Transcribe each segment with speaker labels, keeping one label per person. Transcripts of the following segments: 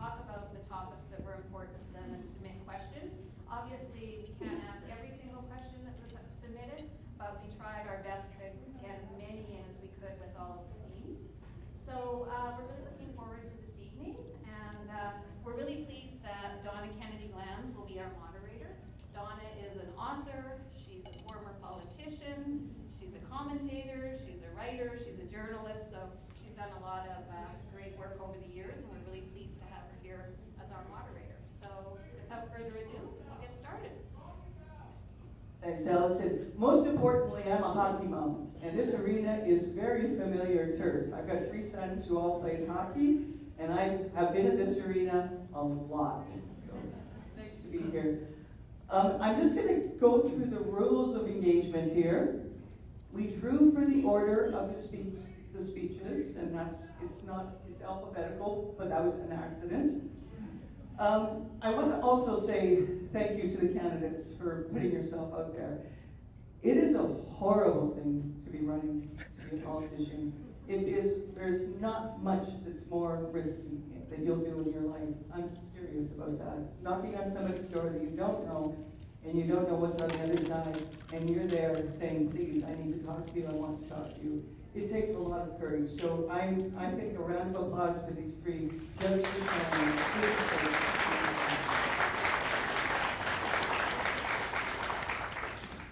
Speaker 1: talk about the topics that were important to them and submit questions. Obviously, we can't ask every single question that was submitted, but we tried our best to get as many in as we could with all of the themes. So we're really looking forward to this evening, and we're really pleased that Donna Kennedy-Glans will be our moderator. Donna is an author, she's a former politician, she's a commentator, she's a writer, she's a journalist, so she's done a lot of great work over the years, and we're really pleased to have her here as our moderator. So without further ado, we'll get started.
Speaker 2: Thanks, Allison. Most importantly, I'm a hockey mom, and this arena is very familiar turf. I've got 3 sons who all played hockey, and I have been in this arena a lot. So it's nice to be here. I'm just going to go through the rules of engagement here. We drew for the order of the speeches, and it's alphabetical, but that was an accident. I want to also say thank you to the candidates for putting yourself out there. It is a horrible thing to be running to be a politician. There's not much that's more risky that you'll do in your life. I'm serious about that. Knocking on somebody's door that you don't know, and you don't know what's on the other side, and you're there saying, please, I need to talk to you, I want to talk to you. It takes a lot of courage. So I think a round of applause for these 3 very good candidates.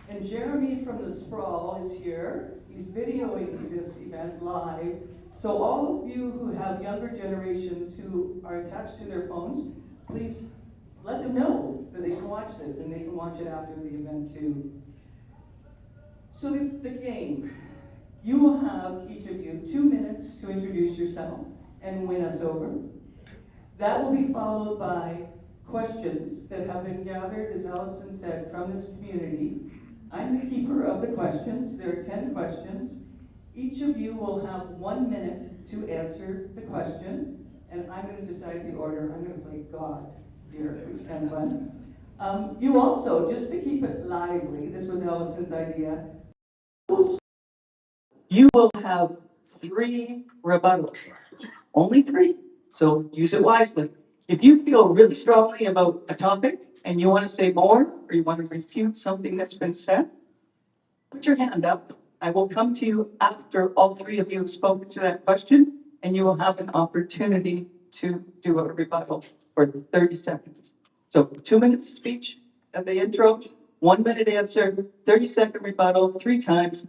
Speaker 2: And Jeremy from the Sprawl is here. He's videoing this event live. So all of you who have younger generations who are attached to their phones, please let them know that they can watch this, and they can watch it after the event too. So the game. You will have, each of you, 2 minutes to introduce yourself and win us over. That will be followed by questions that have been gathered, as Allison said, from this community. I'm the keeper of the questions. There are 10 questions. Each of you will have 1 minute to answer the question, and I'm going to decide the order. I'm going to play God here, which is kind of fun. You also, just to keep it lively, this was Allison's idea, you will have 3 rebuttals. Only 3, so use it wisely. If you feel really strongly about a topic and you want to say more, or you want to refute something that's been said, put your hand up. I will come to you after all 3 of you have spoken to that question, and you will have an opportunity to do a rebuttal for 30 seconds. So 2 minutes speech at the intro, 1 minute answer, 30-second rebuttal 3 times,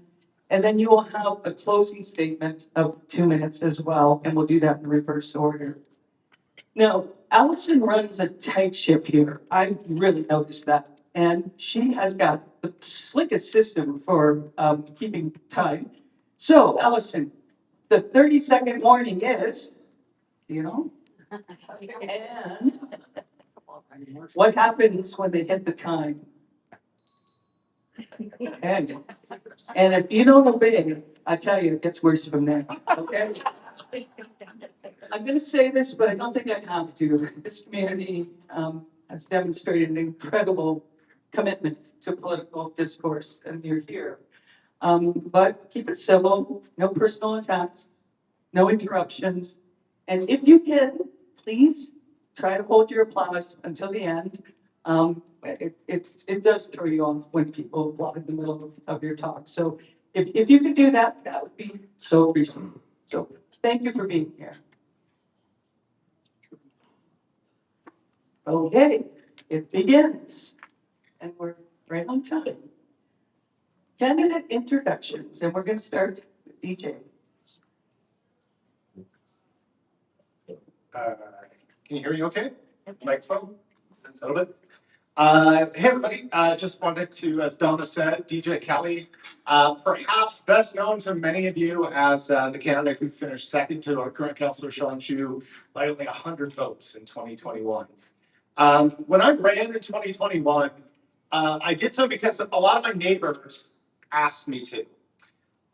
Speaker 2: and then you will have a closing statement of 2 minutes as well, and we'll do that in reverse order. Now, Allison runs a tight ship here. I really noticed that. And she has got the slickest system for keeping time. So, Allison, the 30-second warning is, and what happens when they hit the time? And if you don't obey, I tell you, it gets worse from there. Okay? I'm going to say this, but I don't think I have to. This community has demonstrated an incredible commitment to political discourse, and you're here. But keep it civil, no personal attacks, no interruptions, and if you can, please try to hold your applause until the end. It does throw you off when people applaud in the middle of your talk. So if you could do that, that would be so appreciated. So thank you for being here. Okay, it begins, and we're right on time. Candidate introductions, and we're going to start with DJ.
Speaker 3: Can you hear me okay? Microphone? A little bit. Hey everybody, just wanted to, as Donna said, DJ Kelly, perhaps best known to many of you as the candidate who finished second to our current councillor Sheldon by only 100 votes in 2021. When I ran in 2021, I did so because a lot of my neighbors asked me to.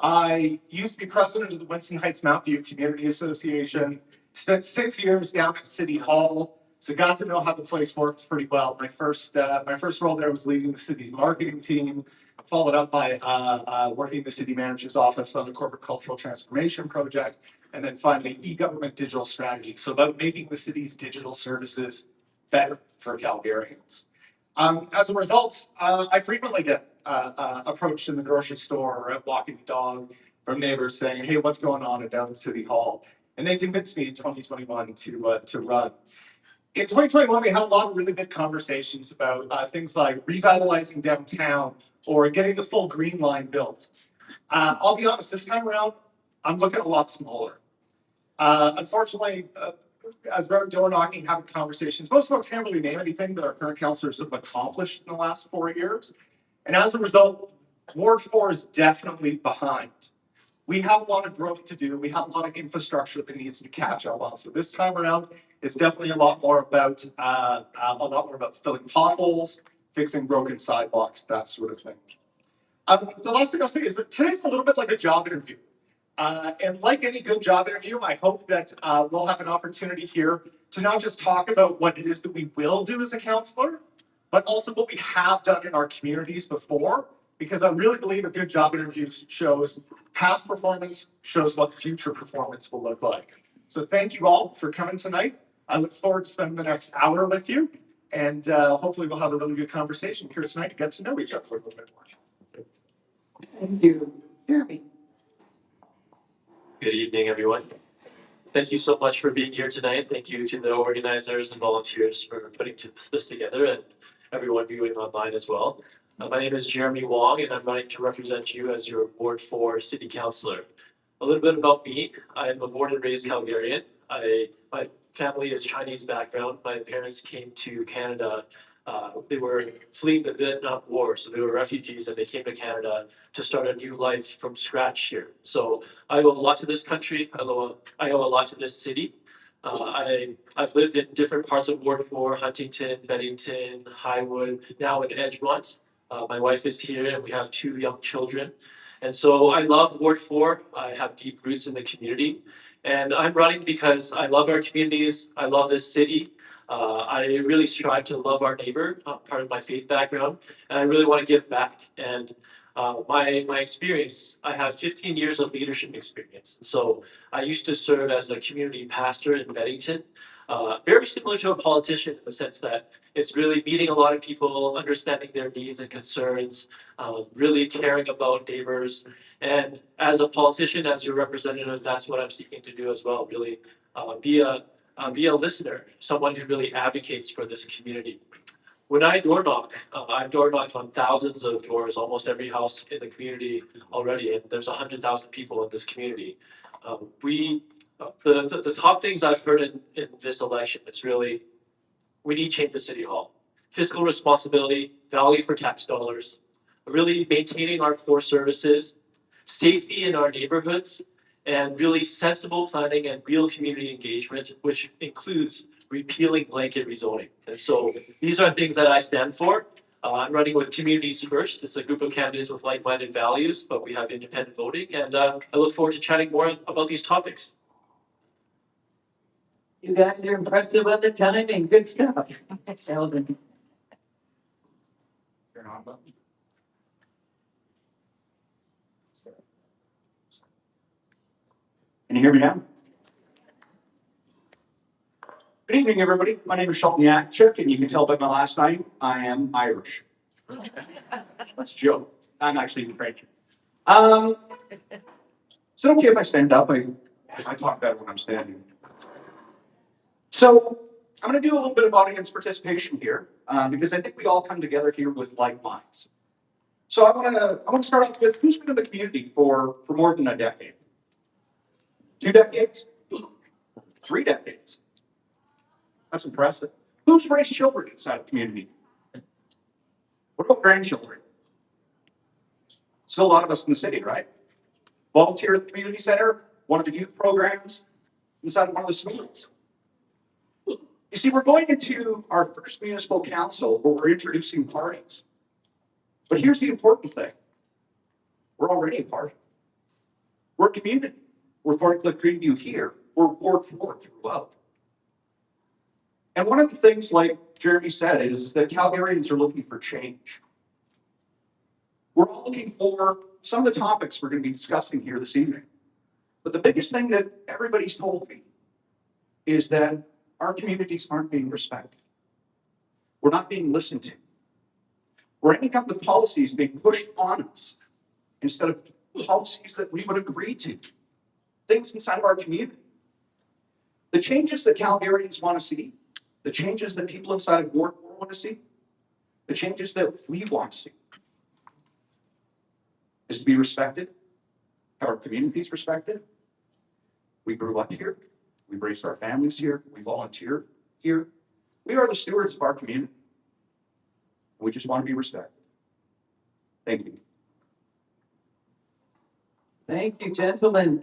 Speaker 3: I used to be president of the Winston Heights Mount View Community Association, spent 6 years down at City Hall, so got to know how the place worked pretty well. My first role there was leading the city's marketing team, followed up by working the city manager's office on the corporate cultural transformation project, and then finally e-government digital strategy. So about making the city's digital services better for Calgarians. As a result, I frequently get approached in the grocery store or out walking the dog from neighbors saying, "Hey, what's going on at down at City Hall?" And they convinced me in 2021 to run. In 2021, we had a lot of really big conversations about things like revitalizing downtown or getting the full Green Line built. I'll be honest, this time around, I'm looking a lot smaller. Unfortunately, as we're door knocking, having conversations, most folks can't really name anything that our current councillors have accomplished in the last 4 years. And as a result, Ward 4 is definitely behind. We have a lot of growth to do. We have a lot of infrastructure that needs to catch up on. So this time around, it's definitely a lot more about filling potholes, fixing broken sidewalks, that sort of thing. The last thing I'll say is that today's a little bit like a job interview. And like any good job interview, I hope that we'll have an opportunity here to not just talk about what it is that we will do as a councillor, but also what we have done in our communities before, because I really believe a good job interview shows past performance, shows what future performance will look like. So thank you all for coming tonight. I look forward to spending the next hour with you, and hopefully we'll have a really good conversation here tonight to get to know each other a little bit more.
Speaker 2: Thank you. Jeremy.
Speaker 4: Good evening, everyone. Thank you so much for being here tonight. Thank you to the organizers and volunteers for putting this together, and everyone viewing online as well. My name is Jeremy Wong, and I'm running to represent you as your Ward 4 City Councillor. A little bit about me. I'm a born and raised Calgarian. My family is Chinese background. My parents came to Canada. They were fleeing the Vietnam War, so they were refugees, and they came to Canada to start a new life from scratch here. So I owe a lot to this country. I owe a lot to this city. I've lived in different parts of Ward 4, Huntington, Beddington, Highwood, now in Edgemont. My wife is here, and we have 2 young children. And so I love Ward 4. I have deep roots in the community. And I'm running because I love our communities. I love this city. I really strive to love our neighbor, part of my faith background, and I really want to give back. And my experience, I have 15 years of leadership experience. So I used to serve as a community pastor in Beddington, very similar to a politician in the sense that it's really meeting a lot of people, understanding their needs and concerns, really caring about neighbors. And as a politician, as your representative, that's what I'm seeking to do as well, really be a listener, someone who really advocates for this community. When I door knock, I've door knocked on thousands of doors, almost every house in the community already, and there's 100,000 people in this community. The top things I've heard in this election is really, we need change at City Hall. Fiscal responsibility, value for tax dollars, really maintaining our core services, safety in our neighborhoods, and really sensible planning and real community engagement, which includes repealing blanket rezoning. And so these are things that I stand for. I'm running with Communities First. It's a group of candidates with like-minded values, but we have independent voting, and I look forward to chatting more about these topics.
Speaker 5: You guys are impressive on the timing. Good stuff. Sheldon.
Speaker 3: Turn on button.
Speaker 6: Can you hear me now? Good evening, everybody. My name is Sheldon Yakiwchuck, and you can tell by my last name, I am Irish. That's a joke. I'm actually Ukrainian. Is it okay if I stand up? I talk better when I'm standing. So I'm going to do a little bit of audience participation here, because I think we all come together here with like minds. So I want to start off with who's been in the community for more than a decade. 2 decades? 3 decades? That's impressive. Who's raised children inside the community? What about grandchildren? Still a lot of us in the city, right? Volunteer at the community center, one of the youth programs, inside of one of the schools. You see, we're going into our first municipal council where we're introducing parties. But here's the important thing. We're already a party. We're a community. We're Thorncliffe-Greenview here. We're Ward 4 throughout. And one of the things, like Jeremy said, is that Calgarians are looking for change. We're all looking for some of the topics we're going to be discussing here this evening. But the biggest thing that everybody's told me is that our communities aren't being respected. We're not being listened to. We're ending up with policies being pushed on us instead of policies that we would agree to. Things inside of our community. The changes that Calgarians want to see, the changes that people inside of Ward 4 want to see, the changes that we want to see is to be respected, have our communities respected. We grew up here. We raised our families here. We volunteer here. We are the stewards of our community. We just want to be respected. Thank you.
Speaker 5: Thank you, gentlemen.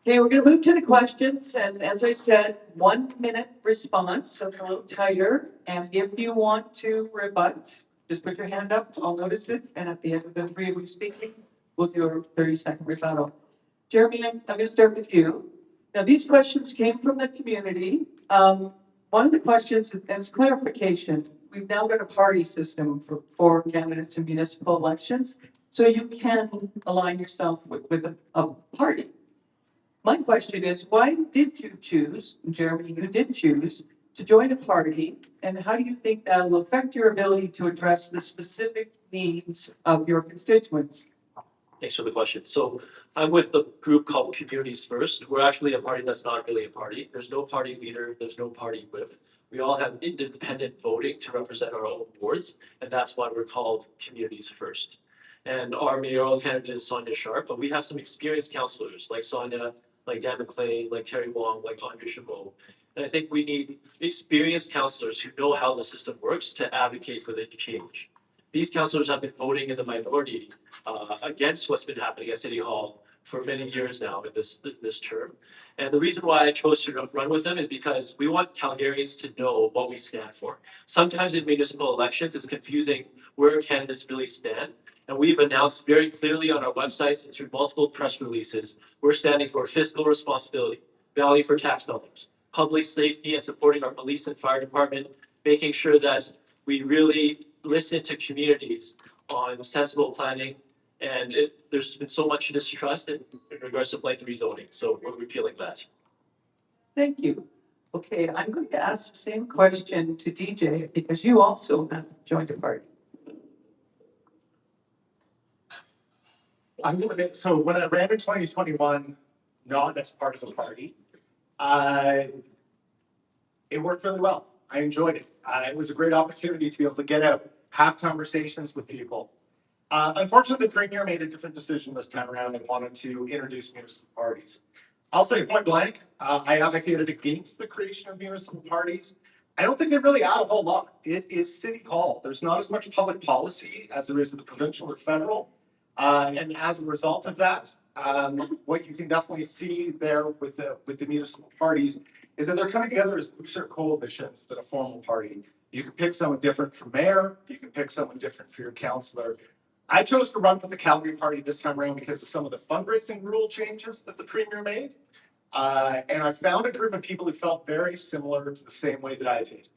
Speaker 5: Okay, we're going to move to the questions, and as I said, 1 minute response, so it's a little tighter. And if you want to rebut, just put your hand up, I'll notice it, and at the end of the three of you speaking, we'll do a 30-second rebuttal. Jeremy, I'm going to start with you. Now, these questions came from the community. One of the questions is clarification. We've now got a party system for candidates in municipal elections, so you can align yourself with a party. My question is, why did you choose, Jeremy, you did choose to join a party, and how do you think that will affect your ability to address the specific needs of your constituents?
Speaker 4: Thanks for the question. So I'm with a group called Communities First. We're actually a party that's not really a party. There's no party leader. There's no party whip. We all have independent voting to represent our own wards, and that's why we're called Communities First. And our mayoral candidate is Sonia Sharp, but we have some experienced councillors like Sonia, like Dan McLean, like Terry Wong, like Andre Chabot. And I think we need experienced councillors who know how the system works to advocate for the change. These councillors have been voting in the minority against what's been happening at City Hall for many years now in this term. And the reason why I chose to run with them is because we want Calgarians to know what we stand for. Sometimes in municipal elections, it's confusing where candidates really stand. And we've announced very clearly on our websites and through multiple press releases, we're standing for fiscal responsibility, value for tax dollars, public safety and supporting our police and fire department, making sure that we really listen to communities on sensible planning. And there's been so much distrust in regards to blanket rezoning. So we're repealing that.
Speaker 5: Thank you. Okay, I'm going to ask the same question to DJ because you also have joined a party.
Speaker 3: So when I ran in 2021, not as part of a party, it worked really well. I enjoyed it. It was a great opportunity to be able to get out, have conversations with people. Unfortunately, the Premier made a different decision this time around and wanted to introduce municipal parties. I'll say point blank, I advocated against the creation of municipal parties. I don't think they really add a whole lot. It is City Hall. There's not as much public policy as there is at the provincial or federal. And as a result of that, what you can definitely see there with the municipal parties is that they're coming together as booster coalitions than a formal party. You can pick someone different for mayor. You can pick someone different for your councillor. I chose to run with the Calgary party this time around because of some of the fundraising rule changes that the Premier made. And I found a group of people who felt very similar to the same way that I did.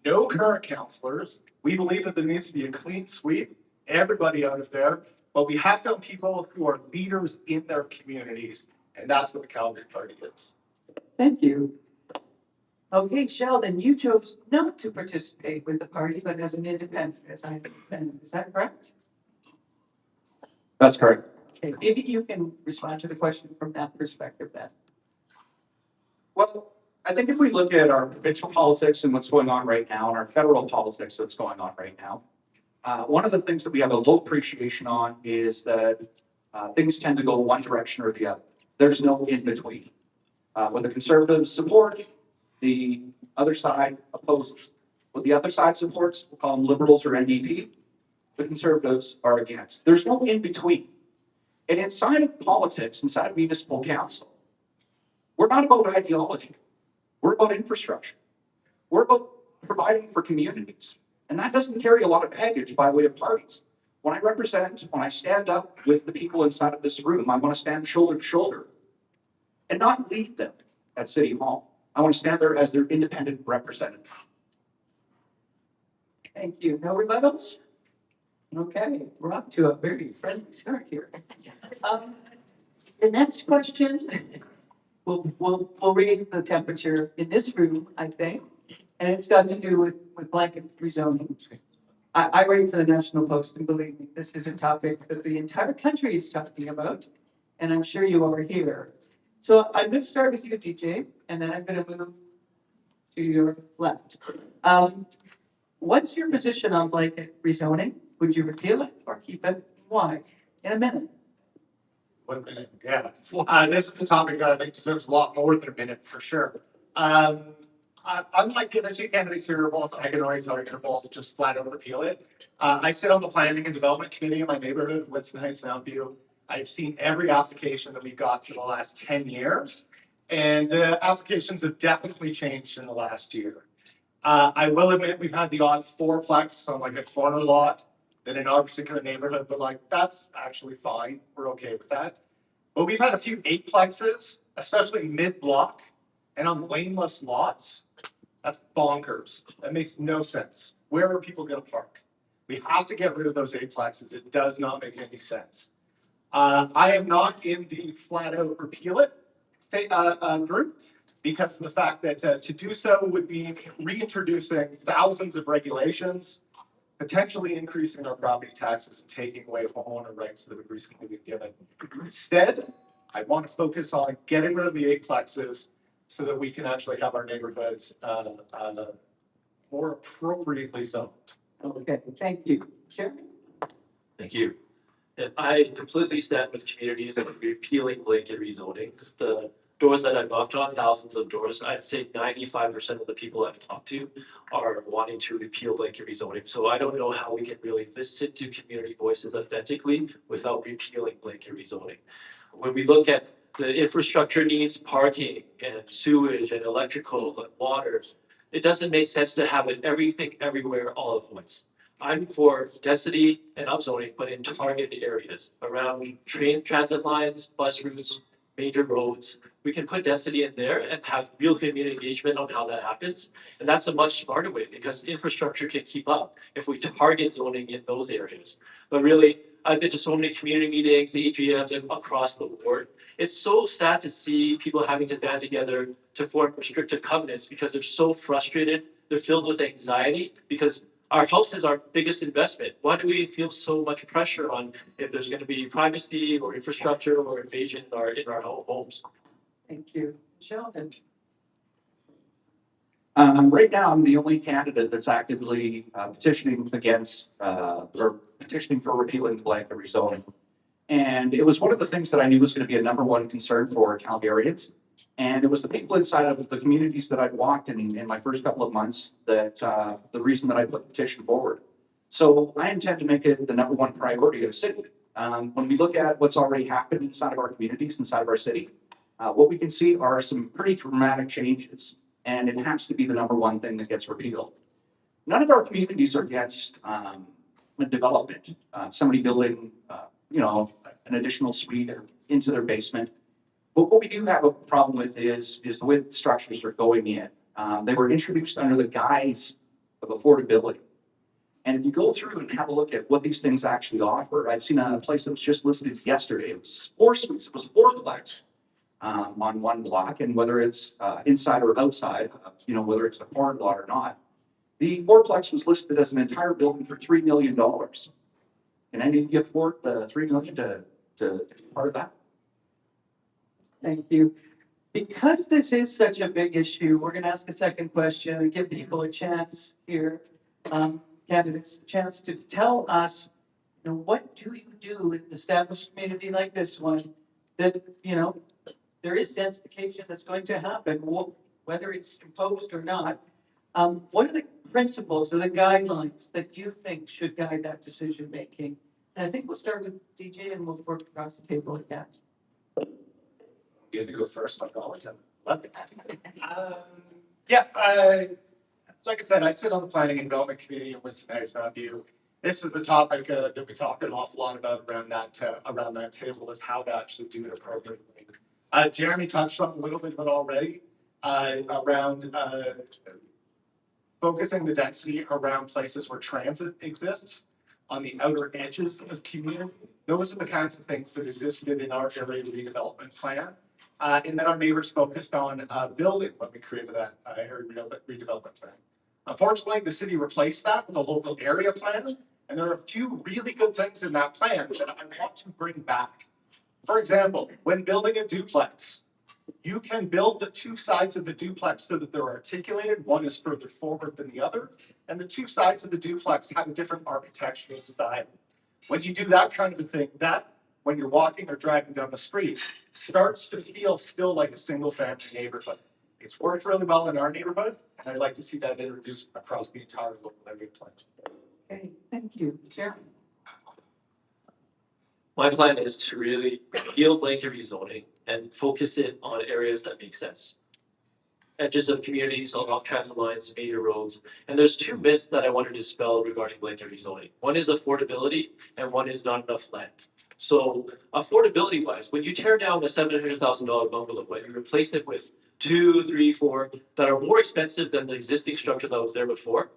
Speaker 3: No current councillors. We believe that there needs to be a clean sweep, everybody out of there. But we have found people who are leaders in their communities, and that's what the Calgary party is.
Speaker 5: Thank you. Okay, Sheldon, you chose not to participate with the party, but as an independent, as I understand. Is that correct?
Speaker 6: That's correct.
Speaker 5: Okay, maybe you can respond to the question from that perspective then.
Speaker 6: Well, I think if we look at our provincial politics and what's going on right now, and our federal politics that's going on right now, one of the things that we have a low appreciation on is that things tend to go one direction or the other. There's no in between. When the Conservatives support, the other side opposes. What the other side supports, we'll call them Liberals or NDP. The Conservatives are against. There's no in between. And inside of politics, inside of municipal council, we're not about ideology. We're about infrastructure. We're about providing for communities. And that doesn't carry a lot of baggage by way of parties. When I stand up with the people inside of this room, I want to stand shoulder to shoulder and not lead them at City Hall. I want to stand there as their independent representative.
Speaker 5: Thank you. No rebuttals? Okay, we're off to a very friendly start here. The next question, we'll raise the temperature in this room, I think, and it's got to do with blanket rezoning. I write for the National Post, and believe me, this is a topic that the entire country is talking about, and I'm sure you are here. So I'm going to start with you, DJ, and then I'm going to move to your left. What's your position on blanket rezoning? Would you repeal it or keep it? Why? In a minute.
Speaker 3: 1 minute, yeah. This is a topic that I think deserves a lot more than a minute for sure. Unlike the other two candidates here, both I can always argue, both just flat out repeal it. I sit on the planning and development committee in my neighborhood, Winston Heights, Mountain View. I've seen every application that we got for the last 10 years, and the applications have definitely changed in the last year. I will admit we've had the odd fourplex on like a corner lot that in our particular neighborhood, but like that's actually fine. We're okay with that. But we've had a few eightplexes, especially mid-block and on laneless lots. That's bonkers. That makes no sense. Where are people going to park? We have to get rid of those eightplexes. It does not make any sense. I am not in the flat out repeal it group, because of the fact that to do so would be reintroducing thousands of regulations, potentially increasing our property taxes and taking away homeowner rights that have recently been given. Instead, I want to focus on getting rid of the eightplexes so that we can actually have our neighborhoods more appropriately zoned.
Speaker 5: Okay, thank you. Sure.
Speaker 4: Thank you. And I completely stand with communities that are repealing blanket rezoning. The doors that I've knocked on, thousands of doors, I'd say 95% of the people I've talked to are wanting to repeal blanket rezoning. So I don't know how we can really listen to community voices authentically without repealing blanket rezoning. When we look at the infrastructure needs, parking and sewage and electrical and water, it doesn't make sense to have it everything everywhere all at once. I'm for density and upzoning, but in targeted areas around train transit lines, bus routes, major roads. We can put density in there and have real community engagement on how that happens. And that's a much smarter way because infrastructure can keep up if we target zoning in those areas. But really, I've been to so many community meetings, AGMs, and across the board. It's so sad to see people having to band together to form restrictive covenants because they're so frustrated. They're filled with anxiety because our house is our biggest investment. Why do we feel so much pressure on if there's going to be privacy or infrastructure or invasion in our homes?
Speaker 5: Thank you. Sheldon.
Speaker 6: Right now, I'm the only candidate that's actively petitioning against or petitioning for repealing the blanket rezoning. And it was one of the things that I knew was going to be a number one concern for Calgarians. And it was the people inside of the communities that I'd walked in my first couple of months that the reason that I put the petition forward. So I intend to make it the number one priority of the city. When we look at what's already happened inside of our communities, inside of our city, what we can see are some pretty dramatic changes. And it has to be the number one thing that gets repealed. None of our communities are against development. Somebody building, an additional suite into their basement. But what we do have a problem with is the way the structures are going in. They were introduced under the guise of affordability. And if you go through and have a look at what these things actually offer, I'd seen a place that was just listed yesterday. It was 4 suites. It was a fourplex on one block. And whether it's inside or outside, whether it's a corner lot or not, the fourplex was listed as an entire building for $3 million. Can any of you afford the $3 million to be part of that?
Speaker 5: Thank you. Because this is such a big issue, we're going to ask a second question and give people a chance here, candidates, a chance to tell us, what do you do in an established community like this one that, there is densification that's going to happen, whether it's imposed or not. What are the principles or the guidelines that you think should guide that decision making? And I think we'll start with DJ and we'll work across the table again.
Speaker 3: You have to go first, like all the time. Like I said, I sit on the planning and development committee in Winston Heights, Mountain View. This is the topic that we talk an awful lot about around that table, is how to actually do it appropriately. Jeremy touched on a little bit of it already around focusing the density around places where transit exists. on the outer edges of community. Those are the kinds of things that existed in our area redevelopment plan. And then our neighbors focused on building when we created that area redevelopment plan. Unfortunately, the city replaced that with a local area plan, and there are a few really good things in that plan that I want to bring back. For example, when building a duplex, you can build the two sides of the duplex so that they're articulated. One is further forward than the other, and the two sides of the duplex have a different architectural style. When you do that kind of a thing, that, when you're walking or driving down the street, starts to feel still like a single family neighborhood. It's worked really well in our neighborhood, and I'd like to see that introduced across the entire local area plan.
Speaker 5: Okay, thank you. Sharon?
Speaker 4: My plan is to really repeal blanket rezoning and focus it on areas that make sense. Edges of communities, along transit lines, major roads. And there's two myths that I want to dispel regarding blanket rezoning. One is affordability and one is not enough land. So affordability wise, when you tear down a $700,000 bungalow and you replace it with 2, 3, 4 that are more expensive than the existing structure that was there before,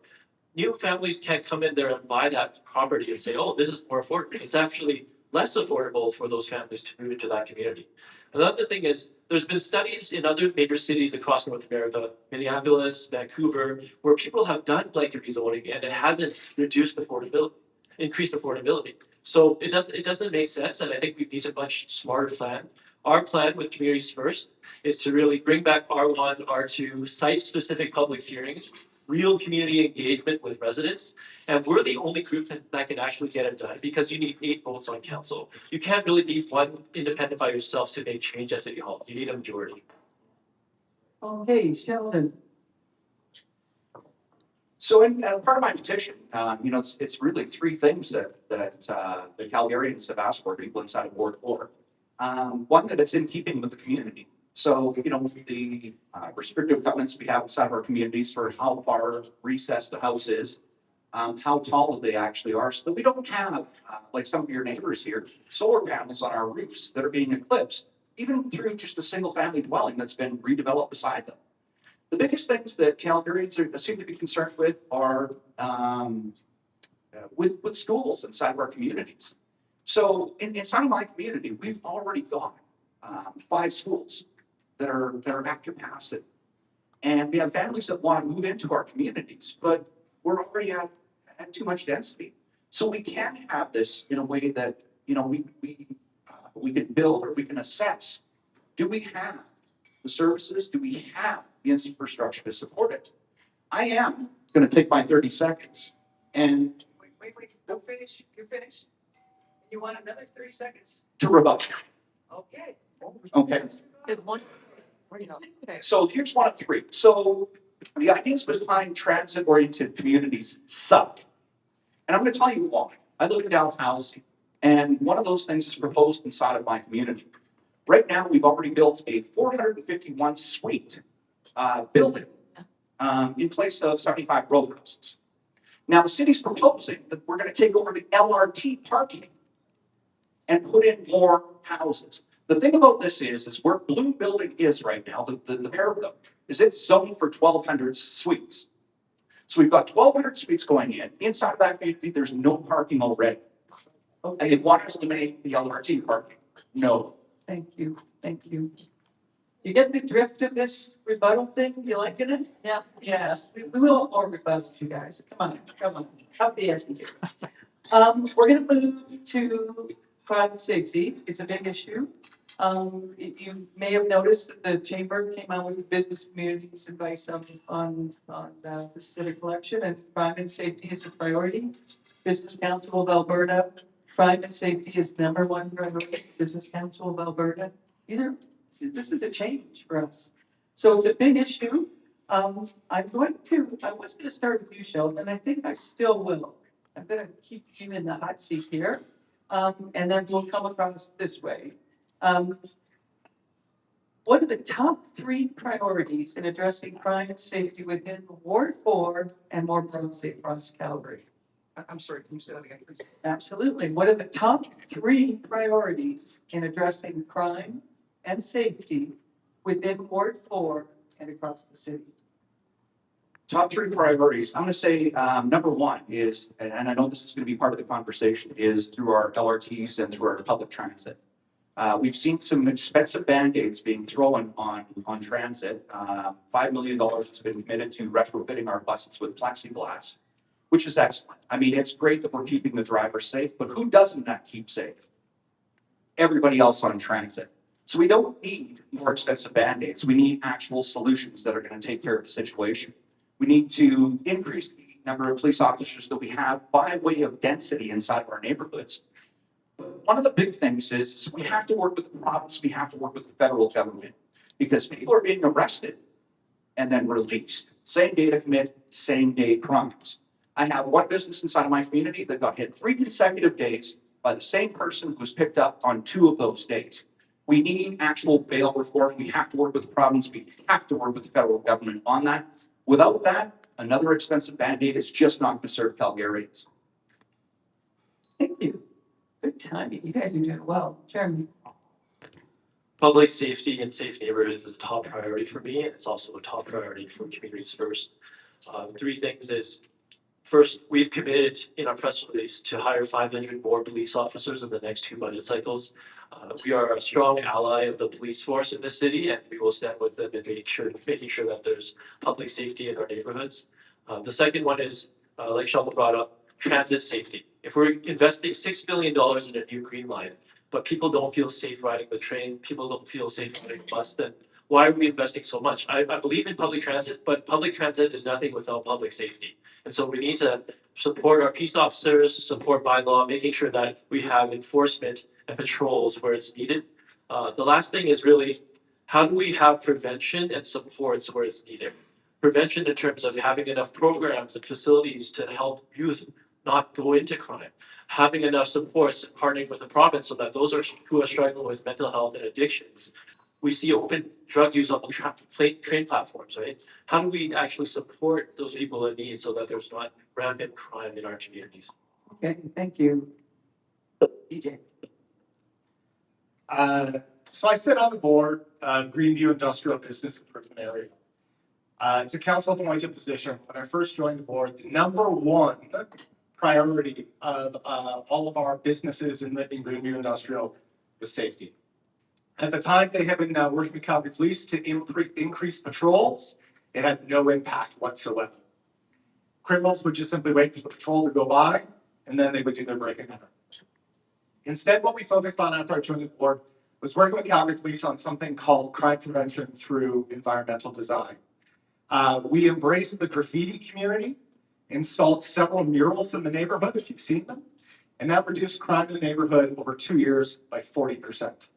Speaker 4: new families can't come in there and buy that property and say, oh, this is more affordable. It's actually less affordable for those families to move into that community. Another thing is, there's been studies in other major cities across North America, Minneapolis, Vancouver, where people have done blanket rezoning and it hasn't reduced affordability, increased affordability. So it doesn't make sense, and I think we need a much smarter plan. Our plan with Communities First is to really bring back R1, R2, site-specific public hearings, real community engagement with residents, and we're the only group that can actually get it done because you need 8 votes on council. You can't really be one independent by yourself to make change at City Hall. You need a majority.
Speaker 5: Okay, Sheldon.
Speaker 6: So in part of my petition, it's really 3 things that the Calgarians have asked for, people inside of Ward 4. One, that it's in keeping with the community. So, the restrictive covenants we have inside of our communities for how far recessed the house is, how tall they actually are, so that we don't have, like some of your neighbors here, solar panels on our roofs that are being eclipsed, even through just a single family dwelling that's been redeveloped beside them. The biggest things that Calgarians seem to be concerned with are with schools inside of our communities. So inside of my community, we've already got 5 schools that are at capacity. And we have families that want to move into our communities, but we're already at too much density. So we can't have this in a way that, we can build or we can assess. Do we have the services? Do we have the infrastructure to support it? I am going to take my 30 seconds and
Speaker 5: Wait, don't finish. You're finished. You want another 30 seconds?
Speaker 6: to rebut.
Speaker 5: Okay.
Speaker 6: Okay.
Speaker 7: There's one. Okay.
Speaker 6: So here's one of 3. So the ideas behind transit-oriented communities suck. And I'm going to tell you why. I live in Dallas housing, and one of those things is proposed inside of my community. Right now, we've already built a 451 suite building in place of 75 row houses. Now, the city's proposing that we're going to take over the LRT parking and put in more houses. The thing about this is where Bloom Building is right now, the pair of them, is it's zoned for 1,200 suites. So we've got 1,200 suites going in. Inside of that community, there's no parking already. And they want to eliminate the LRT parking. No.
Speaker 5: Thank you. You get the drift of this rebuttal thing? You liking it?
Speaker 7: Yeah.
Speaker 5: Yes. We will more rebuttals, you guys. Come on. Up the end here. We're going to move to private safety. It's a big issue. You may have noticed that the chamber came out with the business community's advice on the civic election, and crime and safety is a priority. Business Council of Alberta, crime and safety is #1 priority. Business Council of Alberta. This is a change for us. So it's a big issue. I was going to start with you, Sheldon, and I think I still will. I'm going to keep you in the hot seat here, and then we'll come across this way. What are the top 3 priorities in addressing crime and safety within Ward 4 and more broadly across Calgary?
Speaker 6: I'm sorry, can you say that again, please?
Speaker 5: Absolutely. What are the top 3 priorities in addressing crime and safety within Ward 4 and across the city?
Speaker 6: Top three priorities, I'm gonna say, number one is, and I know this is gonna be part of the conversation, is through our LRTs and through our public transit. We've seen some expensive Band-Aids being thrown on transit. $5 million has been committed to retrofitting our buses with plexiglass, which is excellent. I mean, it's great that we're keeping the driver safe, but who doesn't that keep safe? Everybody else on transit. So we don't need more expensive Band-Aids. We need actual solutions that are gonna take care of the situation. We need to increase the number of police officers that we have by way of density inside of our neighborhoods. But one of the big things is we have to work with the province, we have to work with the federal government, because people are being arrested and then released. Same day to commit, same day crimes. I have one business inside of my community that got hit 3 consecutive days by the same person who was picked up on 2 of those days. We need actual bail reform. We have to work with the province. We have to work with the federal government on that. Without that, another expensive Band-Aid is just not going to serve Calgarians.
Speaker 5: Thank you. Good timing. You guys are doing well. Jeremy?
Speaker 4: Public safety and safe neighborhoods is a top priority for me, and it's also a top priority for Communities First. 3 things is, first, we've committed in our press release to hire 500 more police officers in the next 2 budget cycles. We are a strong ally of the police force in this city, and we will stand with them in making sure that there's public safety in our neighborhoods. The second one is, like Sheldon brought up, transit safety. If we're investing $6 billion in a new green line, but people don't feel safe riding the train, people don't feel safe riding the bus, then why are we investing so much? I believe in public transit, but public transit is nothing without public safety. And so we need to support our peace officers, support by law, making sure that we have enforcement and patrols where it's needed. The last thing is really, how do we have prevention and supports where it's needed? Prevention in terms of having enough programs and facilities to help youth not go into crime. Having enough supports and partnering with the province so that those who are struggling with mental health and addictions. We see open drug use on the train platforms, right? How do we actually support those people in need so that there's not rampant crime in our communities?
Speaker 5: Okay, thank you. DJ?
Speaker 3: So I sit on the board of Greenview Industrial Business Improvement Area. It's a council appointed position. When I first joined the board, the number one priority of all of our businesses in Greenview Industrial was safety. At the time, they had been working with Calgary Police to increase patrols. It had no impact whatsoever. Criminals would just simply wait for the patrol to go by, and then they would do their break and enter. Instead, what we focused on after I joined the board was working with Calgary Police on something called crime prevention through environmental design. We embraced the graffiti community, installed several murals in the neighborhood, if you've seen them, and that reduced crime in the neighborhood over 2 years by 40%.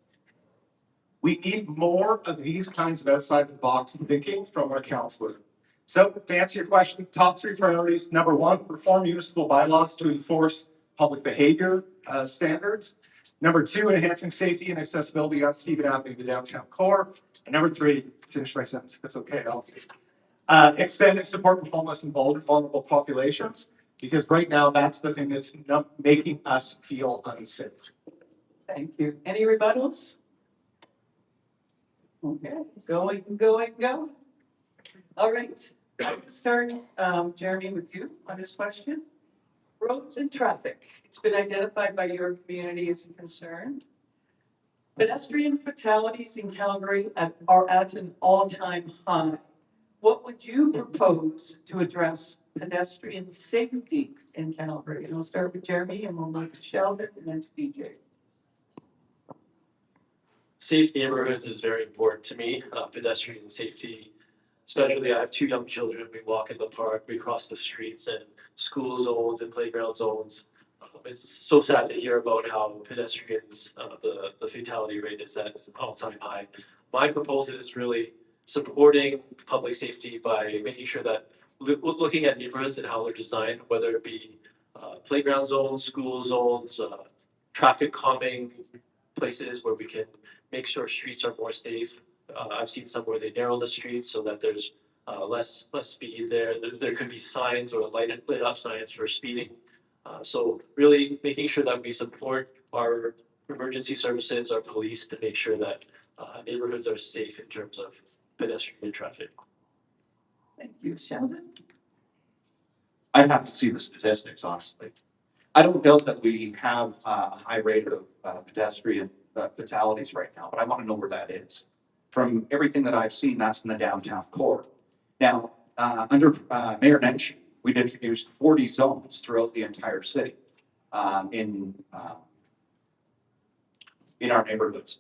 Speaker 3: We need more of these kinds of outside the box thinking from our councillor. So to answer your question, top 3 priorities. Number 1, reform municipal bylaws to enforce public behavior standards. Number 2, enhancing safety and accessibility on Stephen Avenue, the downtown core. And number 3, finish my sentence if it's okay, expanding support for homeless and vulnerable populations, because right now that's the thing that's making us feel unsafe.
Speaker 5: Thank you. Any rebuttals? Okay, go. All right, let's start, Jeremy, with you on this question. Roads and traffic. It's been identified by your community as a concern. Pedestrian fatalities in Calgary are at an all-time high. What would you propose to address pedestrian safety in Calgary? And we'll start with Jeremy, and we'll move to Sheldon, and then to DJ.
Speaker 4: Safe neighborhoods is very important to me. Pedestrian safety, especially I have 2 young children. We walk in the park, we cross the streets and school zones and playground zones. It's so sad to hear about how pedestrians, the fatality rate is at an all-time high. My proposal is really supporting public safety by making sure that looking at neighborhoods and how they're designed, whether it be playground zones, school zones, traffic calming places where we can make sure streets are more safe. I've seen some where they narrow the streets so that there's less speed there. There could be signs or lit up signs for speeding. So really making sure that we support our emergency services, our police, to make sure that neighborhoods are safe in terms of pedestrian traffic.
Speaker 5: Thank you, Sheldon.
Speaker 6: I'd have to see the statistics, honestly. I don't doubt that we have a high rate of pedestrian fatalities right now, but I want to know where that is. From everything that I've seen, that's in the downtown core. Now, under Mayor Nenshi, we'd introduced 40 zones throughout the entire city in our neighborhoods.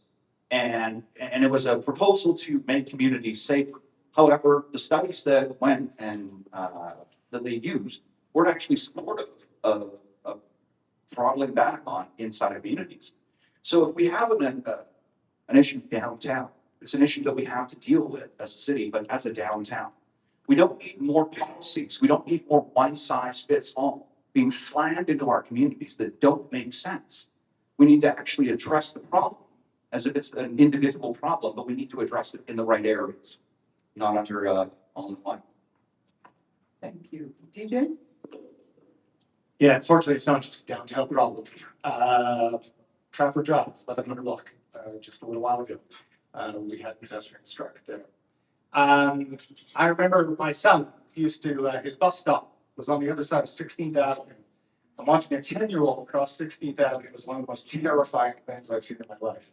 Speaker 6: And it was a proposal to make communities safer. However, the studies that went and that they used weren't actually supportive of throttling back on inside communities. So if we have an issue downtown, it's an issue that we have to deal with as a city, but as a downtown. We don't need more policies. We don't need more one size fits all being slammed into our communities that don't make sense. We need to actually address the problem as if it's an individual problem, but we need to address it in the right areas, not under all in one.
Speaker 5: Thank you. DJ?
Speaker 3: Yeah, unfortunately, it's not just a downtown problem. Trafford Drive, 1100 block, just a little while ago, we had pedestrian struck there. I remember my son, he used to, his bus stop was on the other side of 16th Avenue. I'm watching a 10-year-old cross 16th Avenue. It was one of the most terrifying things I've seen in my life.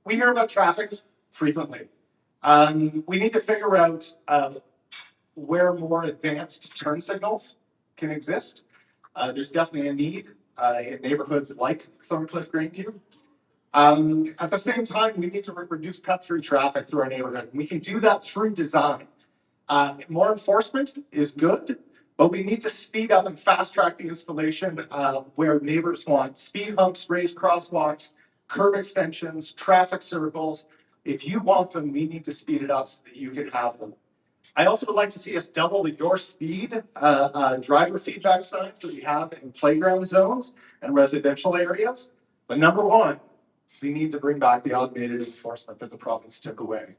Speaker 3: We hear about traffic frequently. We need to figure out where more advanced turn signals can exist. There's definitely a need in neighborhoods like Thorncliffe-Greenview. At the same time, we need to reduce cut-through traffic through our neighborhood. We can do that through design. More enforcement is good, but we need to speed up and fast-track the installation where neighbors want speed humps, raised crosswalks, curb extensions, traffic circles. If you want them, we need to speed it up so that you can have them. I also would like to see us double the your speed driver feedback signs that we have in playground zones and residential areas. But number one, we need to bring back the automated enforcement that the province took away.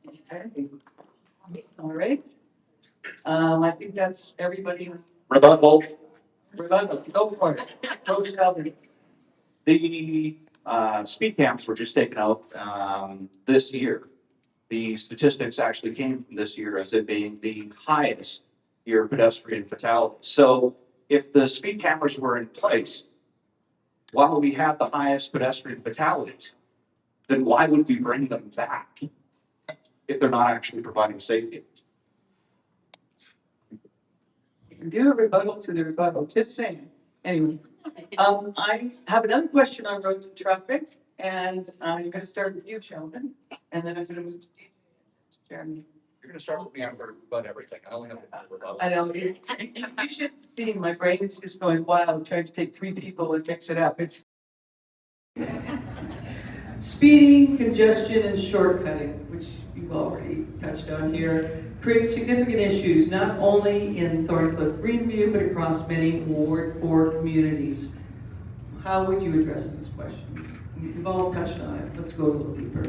Speaker 5: Okay. All right. I think that's everybody.
Speaker 6: Rebuttal.
Speaker 5: Rebuttal. Go for it. Go Sheldon.
Speaker 6: The speed camps were just taken out this year. The statistics actually came from this year as it being the highest year of pedestrian fatalities. So if the speed cameras were in place while we had the highest pedestrian fatalities, then why would we bring them back if they're not actually providing safety?
Speaker 5: You can do a rebuttal to the rebuttal, just saying. Anyway, I have another question on roads and traffic, and I'm gonna start with you, Sheldon, and then I'm gonna move to Jeremy.
Speaker 6: You're going to start with me on about everything. I only have a rebuttal.
Speaker 5: I know, you should see, my brain is just going wild, trying to take three people and mix it up. It's speeding, congestion, and shortcutting, which you've already touched on here, create significant issues, not only in Thorncliffe-Greenview, but across many Ward 4 communities. How would you address these questions? You've all touched on it. Let's go a little deeper.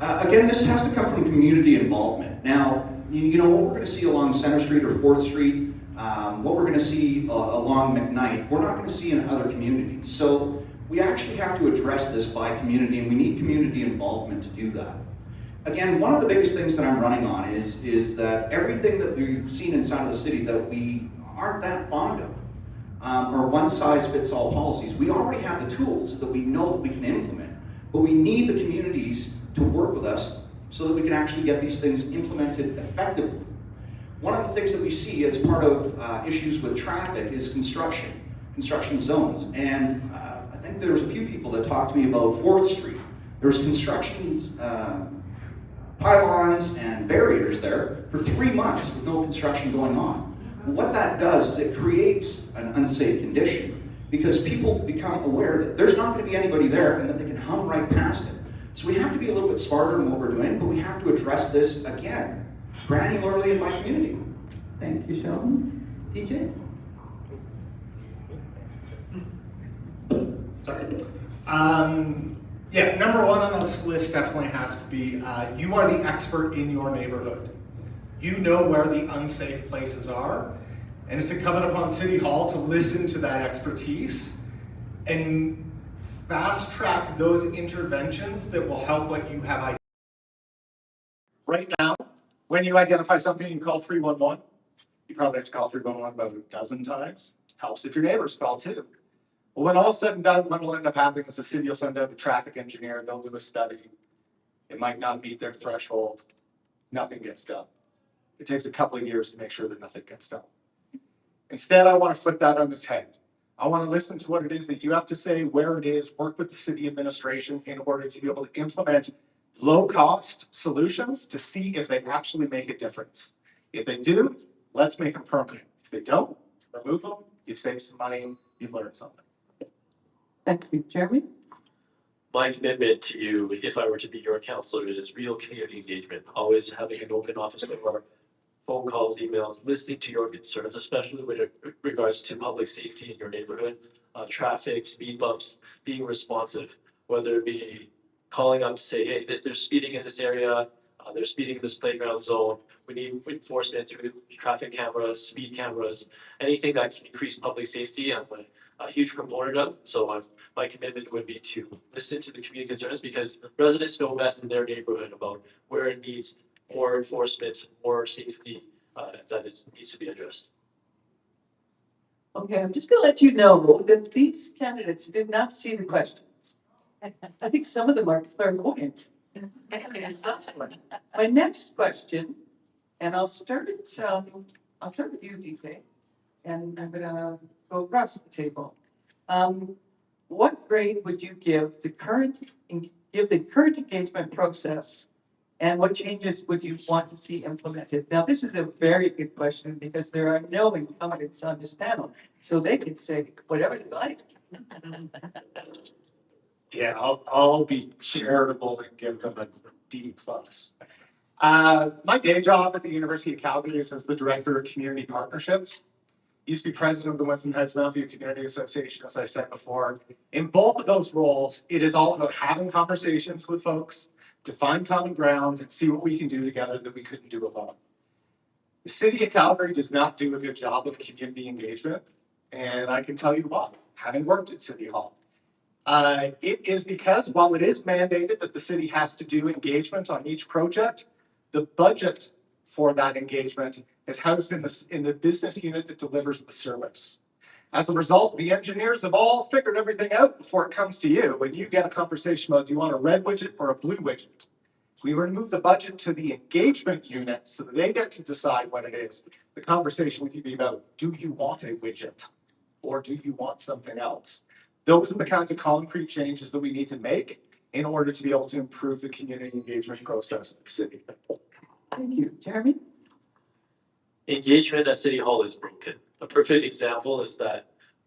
Speaker 6: Again, this has to come from community involvement. Now, you know, what we're going to see along Center Street or 4th Street, what we're going to see along McKnight, we're not going to see in other communities. So we actually have to address this by community, and we need community involvement to do that. Again, one of the biggest things that I'm running on is that everything that we've seen inside of the city that we aren't that fond of, or one-size-fits-all policies. We already have the tools that we know that we can implement, but we need the communities to work with us so that we can actually get these things implemented effectively. One of the things that we see as part of issues with traffic is construction zones. And I think there was a few people that talked to me about 4th Street. There was construction pylons and barriers there for 3 months with no construction going on. What that does is it creates an unsafe condition because people become aware that there's not going to be anybody there and that they can hum right past it. So we have to be a little bit smarter in what we're doing, but we have to address this again, granularly in my community.
Speaker 5: Thank you, Sheldon. DJ?
Speaker 3: Sorry. Yeah, number one on this list definitely has to be, you are the expert in your neighborhood. You know where the unsafe places are, and it's incumbent upon City Hall to listen to that expertise and fast track those interventions that will help what you have identified. Right now, when you identify something, you call 311. You probably have to call 311 about a dozen times. Helps if your neighbors call too. Well, when all said and done, what will end up happening is the city will send out a traffic engineer, they'll do a study. It might not meet their threshold. Nothing gets done. It takes a couple of years to make sure that nothing gets done. Instead, I want to flip that on its head. I want to listen to what it is that you have to say, where it is, work with the city administration in order to be able to implement low-cost solutions to see if they actually make a difference. If they do, let's make them permanent. If they don't, remove them, you've saved some money, you've learned something.
Speaker 5: Thank you, Jeremy.
Speaker 4: My commitment to you, if I were to be your councillor, is real community engagement, always having an open office door, phone calls, emails, listening to your concerns, especially with regards to public safety in your neighborhood, traffic, speed bumps, being responsive, whether it be calling up to say, hey, they're speeding in this area, they're speeding in this playground zone, we need enforcement through traffic cameras, speed cameras, anything that can increase public safety. I'm a huge proponent of, so my commitment would be to listen to the community concerns because residents know best in their neighborhood about where it needs more enforcement, more safety needs to be addressed.
Speaker 5: Okay, I'm just gonna let you know that these candidates did not see the questions. I think some of them are clairvoyant. My next question, and I'll start with you, DJ, and I'm gonna go across the table. What grade would you give the current engagement process, and what changes would you want to see implemented? Now, this is a very good question because there are no incumbents on this panel, so they can say whatever they like.
Speaker 3: Yeah, I'll be charitable and give them a D+. My day job at the University of Calgary is as the Director of Community Partnerships. Used to be President of the Winston Heights Mountain View Community Association, as I said before. In both of those roles, it is all about having conversations with folks to find common ground and see what we can do together that we couldn't do alone. The City of Calgary does not do a good job of community engagement, and I can tell you why, having worked at City Hall. It is because while it is mandated that the city has to do engagement on each project, the budget for that engagement is housed in the business unit that delivers the service. As a result, the engineers have all figured everything out before it comes to you. When you get a conversation about, do you want a red widget or a blue widget? If we remove the budget to the engagement unit so that they get to decide what it is, the conversation would be about, do you want a widget or do you want something else? Those are the kinds of concrete changes that we need to make in order to be able to improve the community engagement process in the city.
Speaker 5: Thank you, Jeremy.
Speaker 4: Engagement at City Hall is broken. A perfect example is that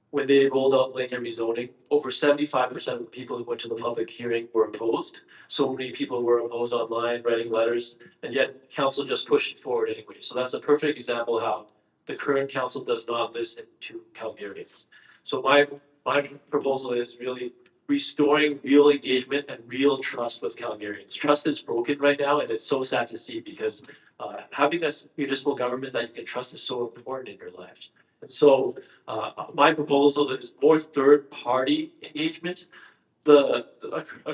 Speaker 4: when they rolled out blanket rezoning, over 75% of the people who went to the public hearing were opposed. So many people were opposed online, writing letters, and yet council just pushed it forward anyway. So that's a perfect example how the current council does not listen to Calgarians. So my proposal is really restoring real engagement and real trust with Calgarians. Trust is broken right now, and it's so sad to see because having a municipal government that you can trust is so important in your life. And so my proposal is more third-party engagement. The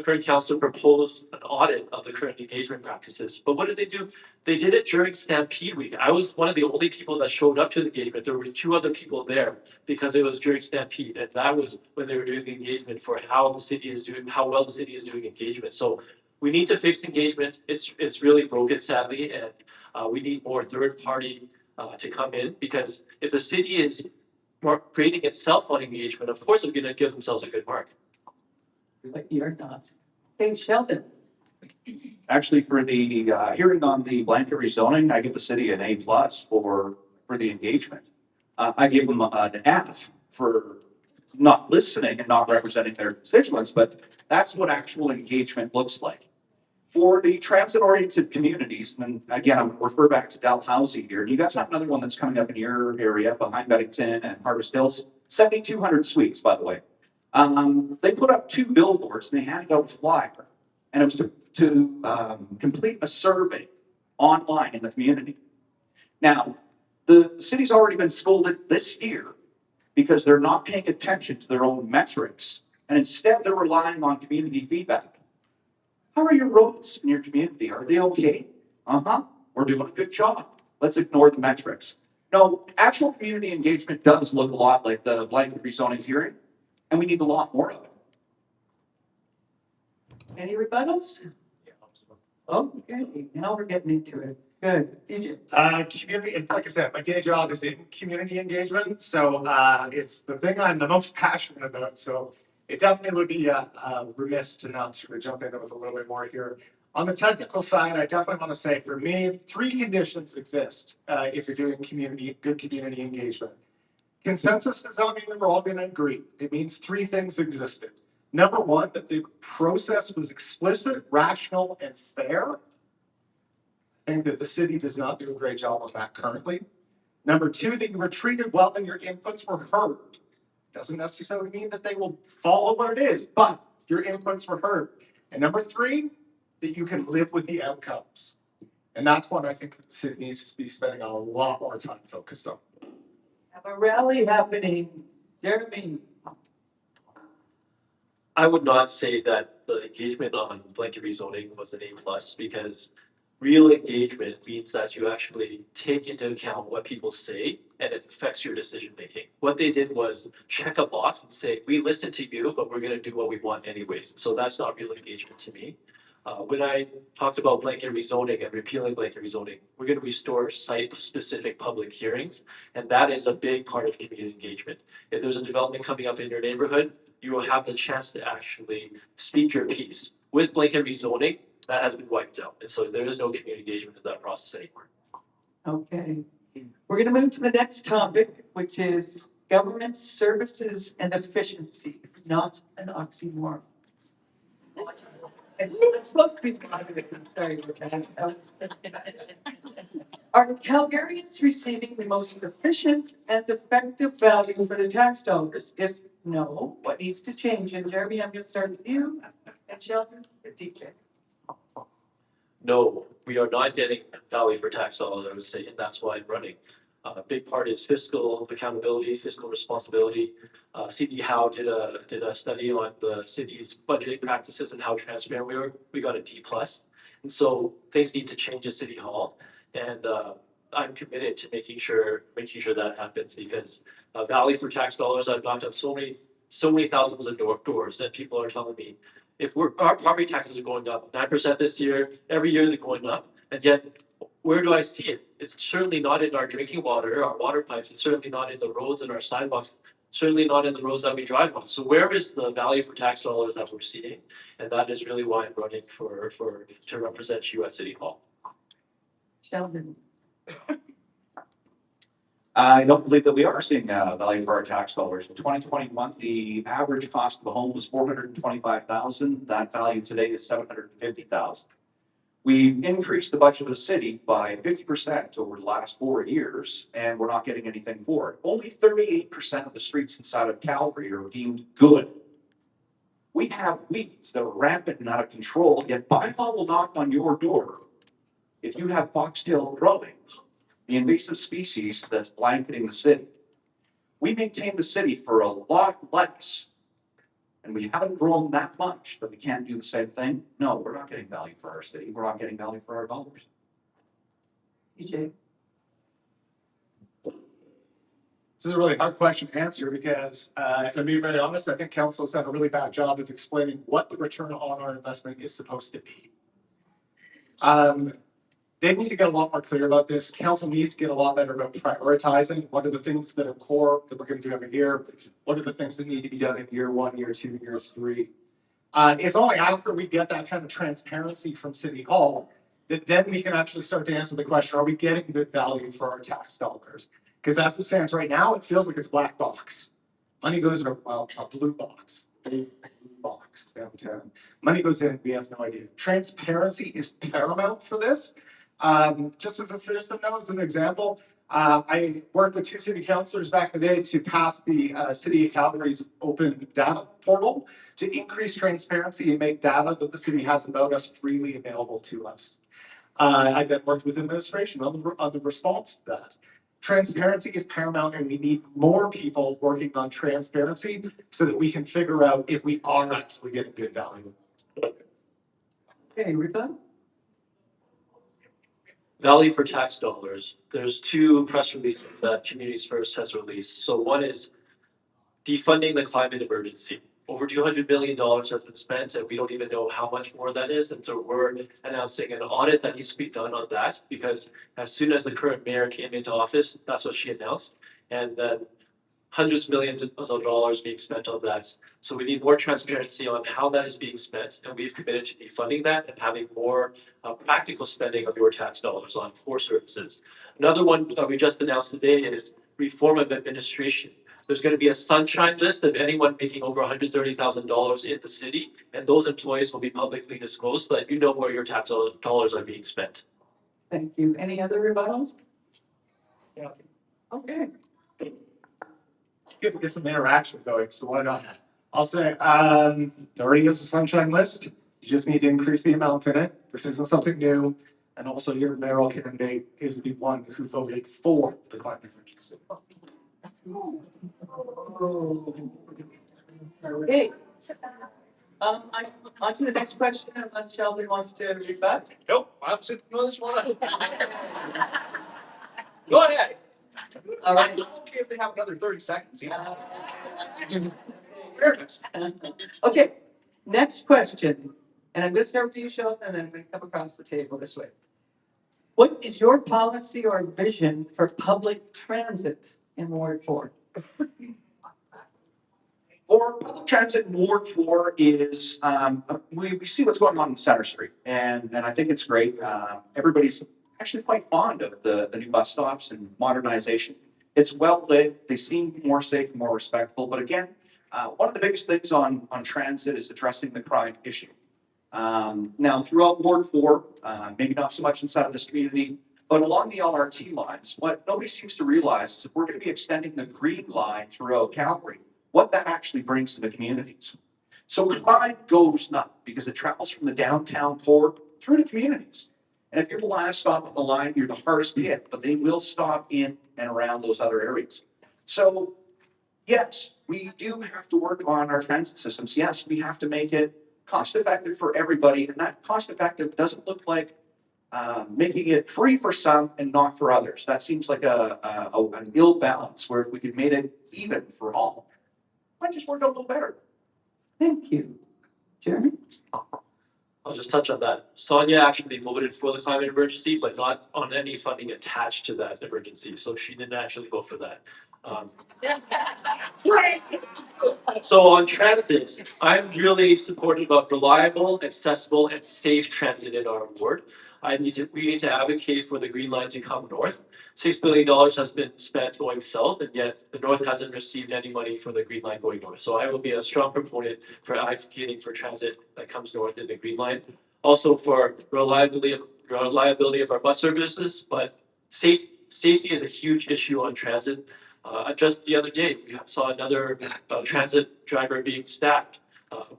Speaker 4: current council proposed an audit of the current engagement practices. But what did they do? They did it during Stampede Week. I was one of the only people that showed up to the engagement. There were 2 other people there because it was during Stampede. And that was when they were doing the engagement for how the city is doing, how well the city is doing engagement. So we need to fix engagement. It's really broken, sadly. And we need more third-party to come in because if the city is grading itself on engagement, of course they're going to give themselves a good mark.
Speaker 5: But you're not. Hey, Sheldon.
Speaker 6: Actually, for the hearing on the blanket rezoning, I give the city an A+ for the engagement. I give them an F for not listening and not representing their constituents, but that's what actual engagement looks like. For the transit-oriented communities, and again, I'm gonna refer back to Dalhousie here. You guys have another one that's coming up in your area behind Beddington and Harvest Hills, 7,200 suites, by the way. They put up 2 billboards and they handed out a flyer, and it was to complete a survey online in the community. Now, the city's already been scolded this year because they're not paying attention to their own metrics, and instead they're relying on community feedback. How are your roads in your community? Are they okay? we're doing a good job. Let's ignore the metrics. No, actual community engagement does look a lot like the blanket rezoning hearing, and we need a lot more of it.
Speaker 5: Any rebuttals? Okay, now we're getting into it. Good. DJ?
Speaker 3: Community, like I said, my day job is in community engagement, so it's the thing I'm the most passionate about. So it definitely would be remiss to not sort of jump in with a little bit more here. On the technical side, I definitely want to say, for me, 3 conditions exist if you're doing good community engagement. Consensus does not mean that we're all going to agree. It means 3 things existed. Number 1, that the process was explicit, rational, and fair. I think that the city does not do a great job of that currently. Number 2, that you were treated well and your inputs were heard. Doesn't necessarily mean that they will follow what it is, but your inputs were heard. And number 3, that you can live with the outcomes. And that's what I think the city needs to be spending a lot more time focused on.
Speaker 5: Have a rally happening. Jeremy?
Speaker 4: I would not say that the engagement on blanket rezoning was an A+, because real engagement means that you actually take into account what people say and it affects your decision making. What they did was check a box and say, we listen to you, but we're going to do what we want anyways. So that's not real engagement to me. When I talked about blanket rezoning and repealing blanket rezoning, we're going to restore site-specific public hearings, and that is a big part of community engagement. If there's a development coming up in your neighborhood, you will have the chance to actually speak your piece. With blanket rezoning, that has been wiped out, and so there is no community engagement in that process anymore.
Speaker 5: Okay. We're going to move to the next topic, which is government services and efficiency, not an oxymoron. I'm supposed to be sorry. Are Calgarians receiving the most efficient and effective value for the tax dollars? If no, what needs to change? And Jeremy, I'm going to start with you, and Sheldon, and DJ.
Speaker 4: No, we are not getting value for tax dollars, I would say, and that's why I'm running. A big part is fiscal accountability, fiscal responsibility. CD Howe did a study on the city's budgeting practices and how transparent we were. We got a D+. And so things need to change at City Hall. And I'm committed to making sure that happens, because value for tax dollars, I've knocked on so many thousands of doors that people are telling me, if our property taxes are going up 9% this year, every year they're going up, and yet where do I see it? It's certainly not in our drinking water, our water pipes. It's certainly not in the roads and our sidewalks. Certainly not in the roads that we drive on. So where is the value for tax dollars that we're seeing? And that is really why I'm running to represent you at City Hall.
Speaker 5: Sheldon.
Speaker 6: I don't believe that we are seeing value for our tax dollars. In 2021, the average cost of a home was $425,000. That value today is $750,000. We've increased the budget of the city by 50% over the last 4 years, and we're not getting anything for it. Only 38% of the streets inside of Calgary are deemed good. We have weeds that are rampant and out of control, yet bylaw will knock on your door if you have foxtail growing, the invasive species that's blanketing the city. We maintain the city for a lot less, and we haven't grown that much that we can't do the same thing. No, we're not getting value for our city. We're not getting value for our dollars.
Speaker 5: DJ.
Speaker 3: This is a really hard question to answer because, if I'm being very honest, I think council has done a really bad job of explaining what the return on our investment is supposed to be. They need to get a lot more clear about this. Council needs to get a lot better about prioritizing. What are the things that are core that we're going to do every year? What are the things that need to be done in year 1, year 2, year 3? It's only after we get that kind of transparency from City Hall that then we can actually start to answer the question, are we getting good value for our tax dollars? Because as it stands right now, it feels like it's a black box. Money goes in a blue box. Blue box downtown. Money goes in, we have no idea. Transparency is paramount for this. Just as a citizen, though, as an example, I worked with 2 city councillors back in the day to pass the City of Calgary's open data portal to increase transparency and make data that the city has about us freely available to us. I then worked with administration on the response to that. Transparency is paramount, and we need more people working on transparency so that we can figure out if we are actually getting good value.
Speaker 5: Okay, we're done.
Speaker 4: value for tax dollars, there's two press releases that Communities First has released. So one is defunding the climate emergency. Over $200 million has been spent, and we don't even know how much more that is. And so we're announcing an audit that needs to be done on that, because as soon as the current mayor came into office, that's what she announced. And then hundreds of millions of dollars being spent on that. So we need more transparency on how that is being spent, and we've committed to defunding that and having more practical spending of your tax dollars on core services. Another one that we just announced today is reform of administration. There's going to be a sunshine list of anyone making over $130,000 in the city, and those employees will be publicly disclosed so that you know where your tax dollars are being spent.
Speaker 5: Thank you. Any other rebuttals?
Speaker 3: Yeah.
Speaker 5: Okay.
Speaker 3: It's good to get some interaction going, so why not? I'll say, there already is a sunshine list. You just need to increase the amount in it. This isn't something new. And also your mayoral candidate is the one who voted for the climate emergency.
Speaker 5: Okay. I'm on to the next question, unless Sheldon wants to rebut.
Speaker 3: Nope, I'm sitting on this one. Go ahead.
Speaker 5: All right.
Speaker 6: It's okay if they have another 30 seconds, you know?
Speaker 3: Fairness.
Speaker 5: Okay, next question. And I'm going to start with you, Sheldon, and then I'm going to come across the table this way. What is your policy or vision for public transit in Ward 4?
Speaker 6: For public transit in Ward 4 is, we see what's going on in Center Street, and I think it's great. Everybody's actually quite fond of the new bus stops and modernization. It's well lit, they seem more safe and more respectful, but again, one of the biggest things on transit is addressing the crime issue. Now, throughout Ward 4, maybe not so much inside of this community, but along the LRT lines, what nobody seems to realize is if we're going to be extending the green line throughout Calgary, what that actually brings to the communities. So the line goes nuts because it travels from the downtown core through the communities. And if you're the last stop on the line, you're the hardest to get, but they will stop in and around those other areas. So yes, we do have to work on our transit systems. Yes, we have to make it cost effective for everybody. And that cost effective doesn't look like making it free for some and not for others. That seems like an ill balance, where if we could make it even for all, might just work out a little better.
Speaker 5: Thank you. Jeremy?
Speaker 4: I'll just touch on that. Sonia actually voted for the climate emergency, but not on any funding attached to that emergency. So she didn't actually vote for that. So on transit, I'm really supportive of reliable, accessible, and safe transit in our ward. We need to advocate for the Green Line to come north. $6 billion has been spent going south, and yet the north hasn't received any money for the Green Line going north. So I will be a strong proponent for advocating for transit that comes north in the Green Line. Also for reliability of our bus services, but safety is a huge issue on transit. Just the other day, we saw another transit driver being stabbed.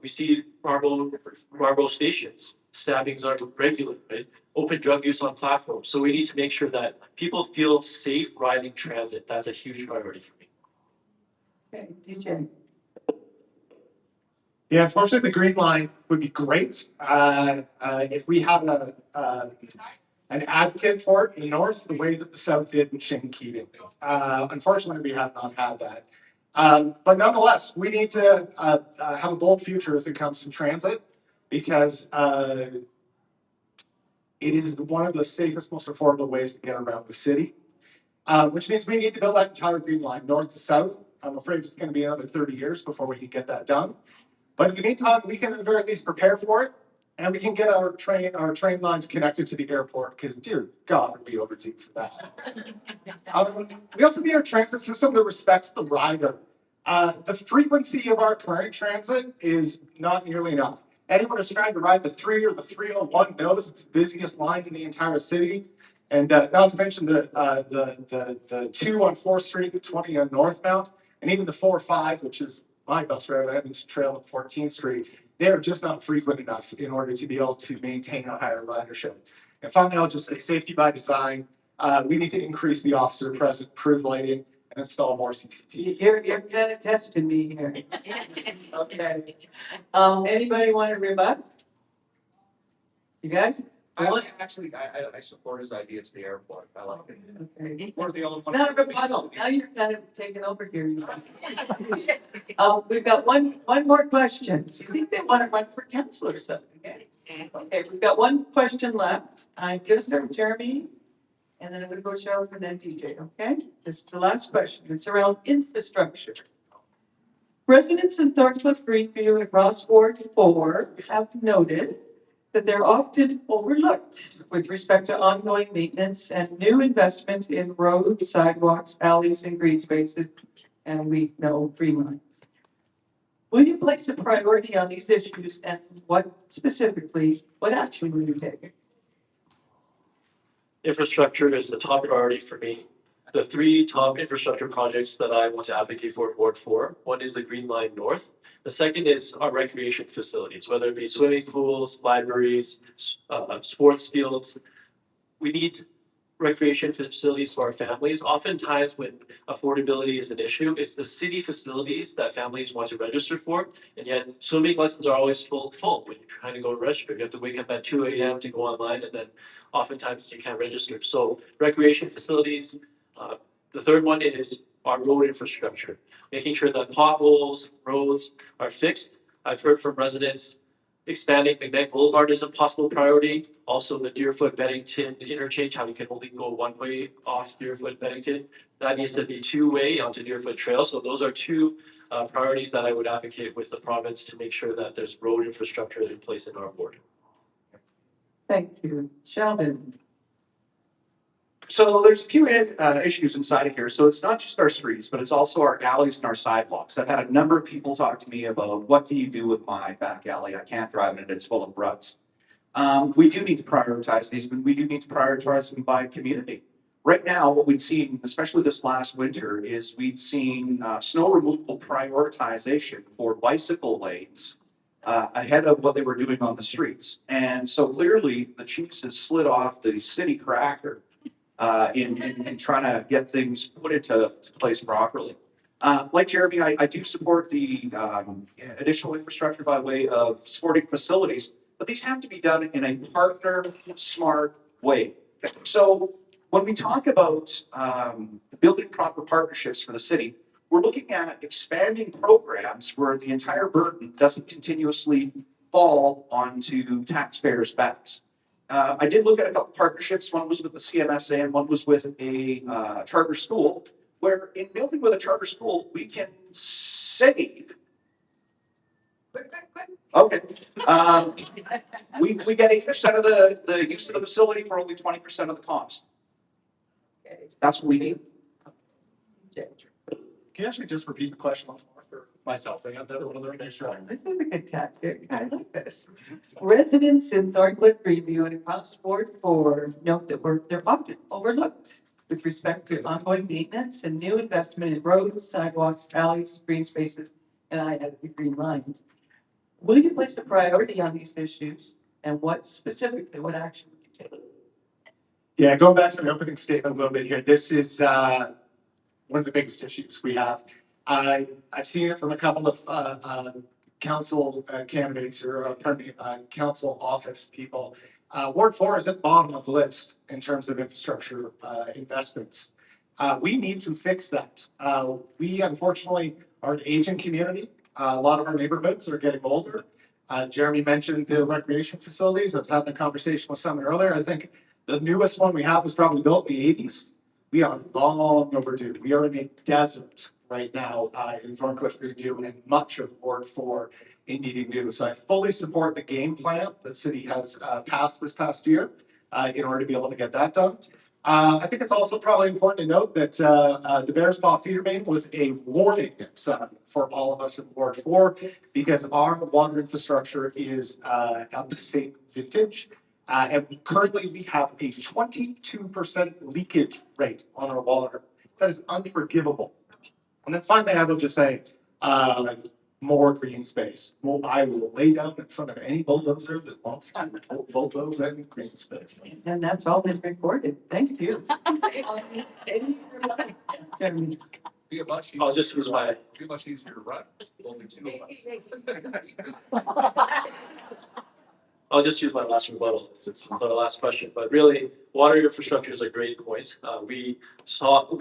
Speaker 4: We see Marlboro stations. Stabbings are regular, right? Open drug use on platforms. So we need to make sure that people feel safe riding transit. That's a huge priority for me.
Speaker 5: Okay, DJ.
Speaker 3: Yeah, unfortunately, the Green Line would be great if we had an advocate for it in the north, the way that the south did in Shane Keating. Unfortunately, we have not had that. But nonetheless, we need to have a bold future as it comes to transit, because it is one of the safest, most affordable ways to get around the city, which means we need to build that entire Green Line, north to south. I'm afraid it's going to be another 30 years before we can get that done. But in the meantime, we can at the very least prepare for it, and we can get our train lines connected to the airport, because dear God, we overdue for that. We also need our transit system that respects the rider. The frequency of our current transit is not nearly enough. Anyone who's trying to ride the 3 or the 301 knows it's the busiest line in the entire city. And not to mention the 2 on 4th Street, the 20 on Northmount, and even the 4-5, which is my bus route, Edmonton Trail and 14th Street. They're just not frequent enough in order to be able to maintain a higher ridership. And finally, I'll just say safety by design. We need to increase the officer present, improve lighting, and install more CCTV.
Speaker 5: You're kind of testing me here. Okay. Anybody want to rebut? You guys?
Speaker 6: I support his idea to the airport. I like it.
Speaker 5: Okay.
Speaker 6: We're the only
Speaker 5: It's
Speaker 6: one-
Speaker 5: not a rebuttal. Now you're kind of taking over here. We've got one more question. Do you think they want to run for council or something? Okay, we've got one question left. I'm gonna start with Jeremy, and then I'm gonna go Sheldon and then DJ, okay? This is the last question. It's around infrastructure. Residents in Thorncliffe-Greenview and across Ward 4 have noted that they're often overlooked with respect to ongoing maintenance and new investment in roads, sidewalks, alleys, and green spaces, and we know green lines. Will you place a priority on these issues, and what action will you take?
Speaker 4: Infrastructure is the top priority for me. The three top infrastructure projects that I want to advocate for in Ward 4, one is the Green Line North. The second is our recreation facilities, whether it be swimming pools, libraries, sports fields. We need recreation facilities for our families. Oftentimes when affordability is an issue, it's the city facilities that families want to register for. And yet swimming lessons are always full when you're trying to go to register. You have to wake up at 2 a.m. to go online, and then oftentimes you can't register. So recreation facilities. The third one is our road infrastructure, making sure that potholes, roads are fixed. I've heard from residents expanding McKnight Boulevard is a possible priority. Also, the Deerfoot-Bennington interchange, how we can only go one way off Deerfoot-Bennington. That needs to be two-way onto Deerfoot Trail. So those are two priorities that I would advocate with the province to make sure that there's road infrastructure in place in our ward.
Speaker 5: Thank you. Sheldon?
Speaker 6: So there's a few issues inside of here. So it's not just our streets, but it's also our alleys and our sidewalks. I've had a number of people talk to me about what do you do with my back alley? I can't drive in it. It's full of ruts. We do need to prioritize these, but we do need to prioritize them by community. Right now, what we've seen, especially this last winter, is we've seen snow removal prioritization for bicycle lanes ahead of what they were doing on the streets. And so clearly the chiefs have slid off the city cracker in trying to get things put into place properly. Like Jeremy, I do support the additional infrastructure by way of supporting facilities, but these have to be done in a partner smart way. So when we talk about building proper partnerships for the city, we're looking at expanding programs where the entire burden doesn't continuously fall onto taxpayers' backs. I did look at a couple partnerships. One was with the CMSA and one was with a charter school, where in building with a charter school, we can save. Okay. We get 8% of the use of the facility for only 20% of the cost. That's what we need.
Speaker 3: Can you actually just repeat the question once more for myself? I got the other one there, make sure.
Speaker 5: This is a good tactic. I like this. Residents in Thorncliffe-Greenview and across Ward 4 note that they're often overlooked with respect to ongoing maintenance and new investment in roads, sidewalks, alleys, green spaces, and I added the green lines. Will you place a priority on these issues, and what action would you take?
Speaker 3: Yeah, going back to my opening statement a little bit here, this is one of the biggest issues we have. I've seen it from a couple of council candidates or council office people. Ward 4 is at the bottom of the list in terms of infrastructure investments. We need to fix that. We unfortunately are an aging community. A lot of our neighborhoods are getting older. Jeremy mentioned the recreation facilities. I was having a conversation with someone earlier. I think the newest one we have was probably built in the 80s. We are long overdue. We are in a desert right now in Thorncliffe-Greenview and much of Ward 4 in needing new. So I fully support the game plan the city has passed this past year in order to be able to get that done. I think it's also probably important to note that the Bears Paw feeder main was a warning sign for all of us in Ward 4 because our water infrastructure is at the same vintage. And currently we have a 22% leakage rate on our water. That is unforgivable. And then finally, I will just say, more green space. Well, I will lay down in front of any bulldozer that wants to bulldoze in green space.
Speaker 5: And that's all been recorded. Thank you. Jeremy?
Speaker 4: I'll just use my.
Speaker 6: Be much easier to run. Only two of us.
Speaker 4: I'll just use my last rebuttal since it's the last question, but really, water infrastructure is a great point. We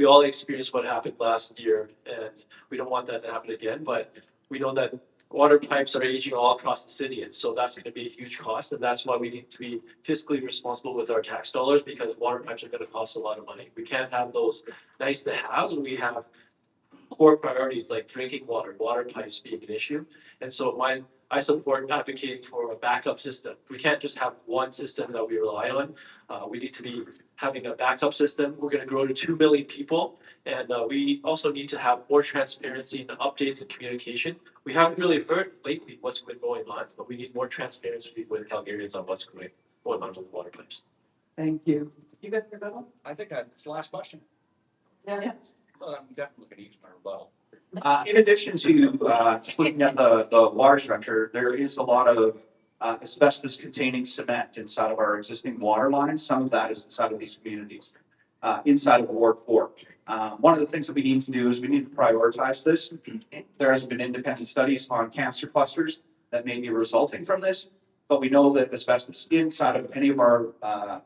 Speaker 4: all experienced what happened last year, and we don't want that to happen again, but we know that water pipes are aging all across the city, and so that's gonna be a huge cost, and that's why we need to be fiscally responsible with our tax dollars, because water pipes are gonna cost a lot of money. We can't have those nice to haves when we have core priorities like drinking water, water pipes being an issue. And so I support advocating for a backup system. We can't just have one system that we rely on. We need to be having a backup system. We're gonna grow to 2 million people. And we also need to have more transparency and updates and communication. We haven't really heard lately what's been going on, but we need more transparency with Calgarians on what's going on with the water pipes.
Speaker 5: Thank you. You got your rebuttal?
Speaker 6: I think that's the last question.
Speaker 5: Yes.
Speaker 6: Well, I'm definitely going to use my rebuttal. In addition to just looking at the water structure, there is a lot of asbestos containing cement inside of our existing water lines. Some of that is inside of these communities, inside of Ward 4. One of the things that we need to do is we need to prioritize this. There hasn't been independent studies on cancer clusters that may be resulting from this, but we know that asbestos inside of any of our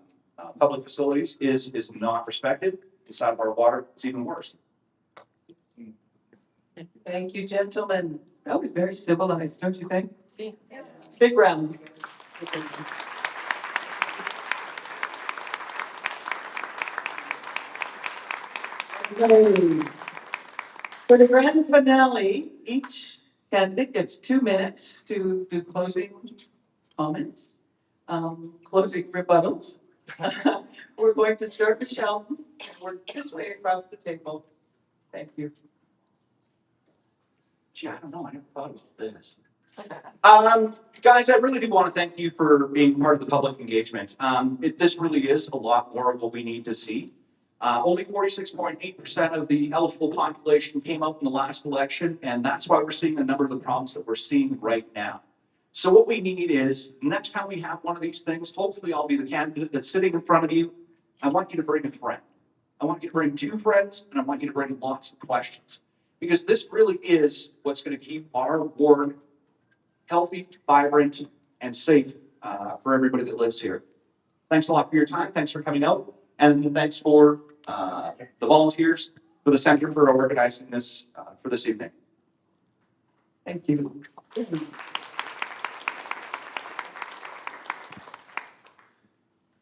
Speaker 6: public facilities is not respected. Inside of our water, it's even worse.
Speaker 5: Thank you, gentlemen. That was very civilized, don't you think?
Speaker 7: Yeah.
Speaker 5: Big round. Okay. For the grand finale, each candidate gets 2 minutes to do closing comments, closing rebuttals. We're going to start with Sheldon and work this way across the table. Thank you.
Speaker 6: Gee, I don't know. I never thought about this. Guys, I really do want to thank you for being part of the public engagement. This really is a lot more of what we need to see. Only 46.8% of the eligible population came out in the last election, and that's why we're seeing a number of the problems that we're seeing right now. So what we need is, next time we have one of these things, hopefully I'll be the candidate that's sitting in front of you. I want you to bring a friend. I want you to bring 2 friends, and I want you to bring lots of questions. Because this really is what's going to keep our ward healthy, vibrant, and safe for everybody that lives here. Thanks a lot for your time. Thanks for coming out. And thanks for the volunteers for the center for organizing this for this evening.
Speaker 5: Thank you.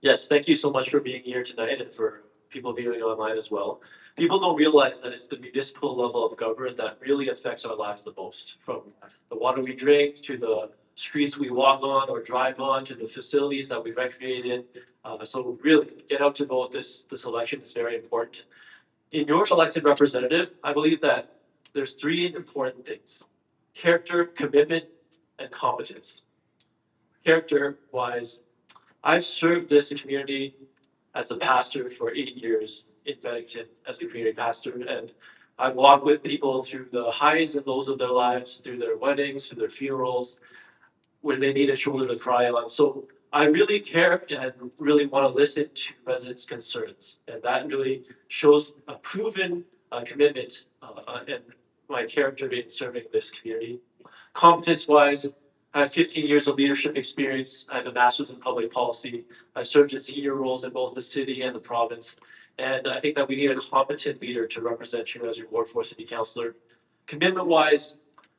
Speaker 4: Yes, thank you so much for being here tonight and for people viewing online as well. People don't realize that it's the municipal level of government that really affects our lives the most, from the water we drink to the streets we walk on or drive on to the facilities that we recreate in. So really, get out to vote. This election is very important. In your elected representative, I believe that there's 3 important things: character, commitment, and competence. Character-wise, I've served this community as a pastor for 8 years in Bennington as a community pastor, and I've walked with people through the highs and lows of their lives, through their weddings, through their funerals, when they need a shoulder to cry on. So I really care and really want to listen to residents' concerns, and that really shows a proven commitment and my character in serving this community. Competence-wise, I have 15 years of leadership experience. I have a master's in public policy. I served in senior roles in both the city and the province. And I think that we need a competent leader to represent you as your Ward 4 city councillor. Commitment-wise,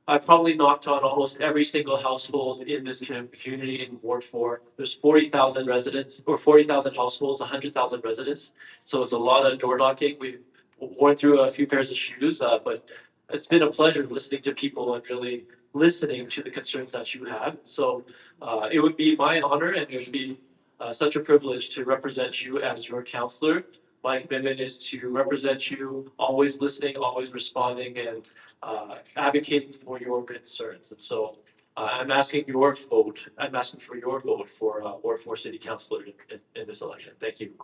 Speaker 4: I probably knocked on almost every single household in this community in Ward 4. There's 40,000 residents, or 40,000 households, 100,000 residents. So it's a lot of door knocking. We've worn through a few pairs of shoes, but it's been a pleasure listening to people and really listening to the concerns that you have. So it would be my honor and it would be such a privilege to represent you as your councillor. My commitment is to represent you, always listening, always responding, and advocating for your concerns. And so I'm asking your vote. I'm asking for your vote for Ward 4 city councillor in this election. Thank you.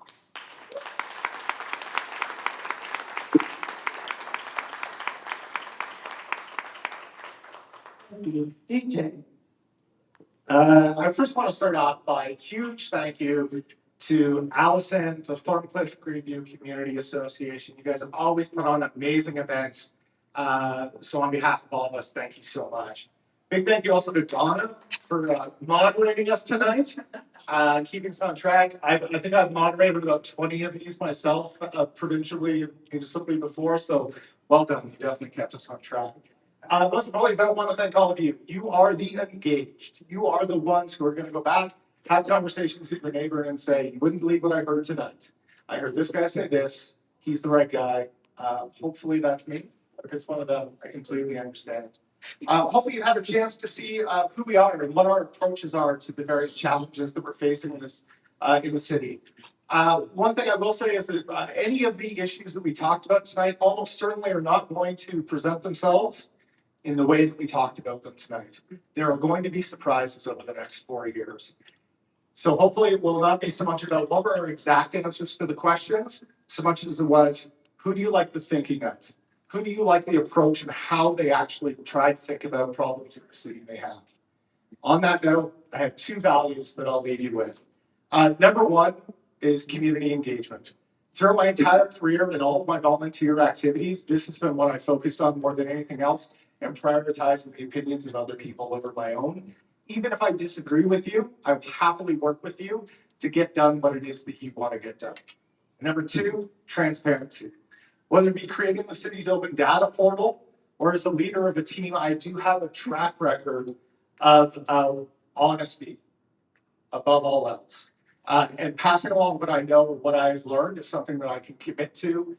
Speaker 5: DJ.
Speaker 3: I first want to start off by a huge thank you to Allison, the Thorncliffe-Greenview Community Association. You guys have always put on amazing events. So on behalf of all of us, thank you so much. Big thank you also to Donna for moderating us tonight, keeping us on track. I think I've moderated about 20 of these myself, provincially and municipally before, so well done. You definitely kept us on track. Most importantly, I want to thank all of you. You are the engaged. You are the ones who are going to go back, have conversations with your neighbor and say, you wouldn't believe what I heard tonight. I heard this guy say this. He's the right guy. Hopefully that's me. If it's one of them, I completely understand. Hopefully you had a chance to see who we are and what our approaches are to the various challenges that we're facing in this in the city. One thing I will say is that any of the issues that we talked about tonight almost certainly are not going to present themselves in the way that we talked about them tonight. There are going to be surprises over the next 4 years. So hopefully it will not be so much about what were our exact answers to the questions, so much as it was, who do you like the thinking of? Who do you like the approach and how they actually try to think about problems that the city may have? On that note, I have 2 values that I'll leave you with. Number 1 is community engagement. Throughout my entire career and all of my volunteer activities, this has been what I focused on more than anything else, and prioritizing the opinions of other people over my own. Even if I disagree with you, I will happily work with you to get done what it is that you want to get done. Number 2, transparency. Whether it be creating the city's open data portal or as a leader of a team, I do have a track record of honesty above all else. And passing along what I know, what I've learned is something that I can commit to.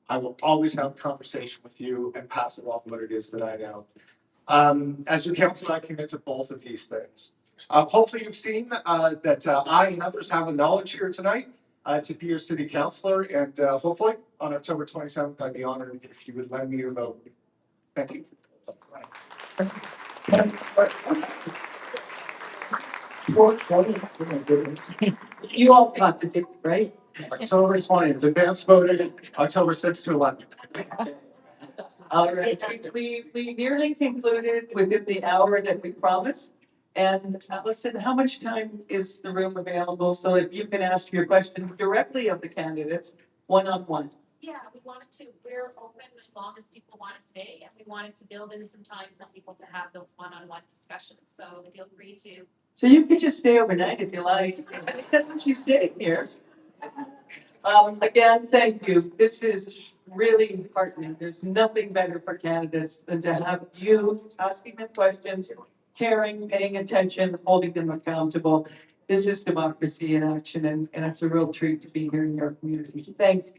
Speaker 3: I will always have a conversation with you and pass along what it is that I know. As your council, I commit to both of these things. Hopefully you've seen that I and others have the knowledge here tonight to be your city councillor, and hopefully on October 27th, I'd be honored if you would lend me your vote. Thank you.
Speaker 5: You all got it, right?
Speaker 3: October 20th, advance voted October 6th to 11th.
Speaker 5: All right, we nearly concluded within the hour that we promised. And Allison, how much time is the room available so that you can ask your questions directly of the candidates, one-on-one?
Speaker 7: Yeah, we wanted to, we're open as long as people want to stay, and we wanted to build in some time for people to have those one-on-one discussions, so feel free to.
Speaker 5: So you could just stay overnight if you like. That's what you say here. Again, thank you. This is really heartening. There's nothing better for candidates than to have you asking them questions, caring, paying attention, holding them accountable. This is democracy in action, and it's a real treat to be here in your community. Thanks.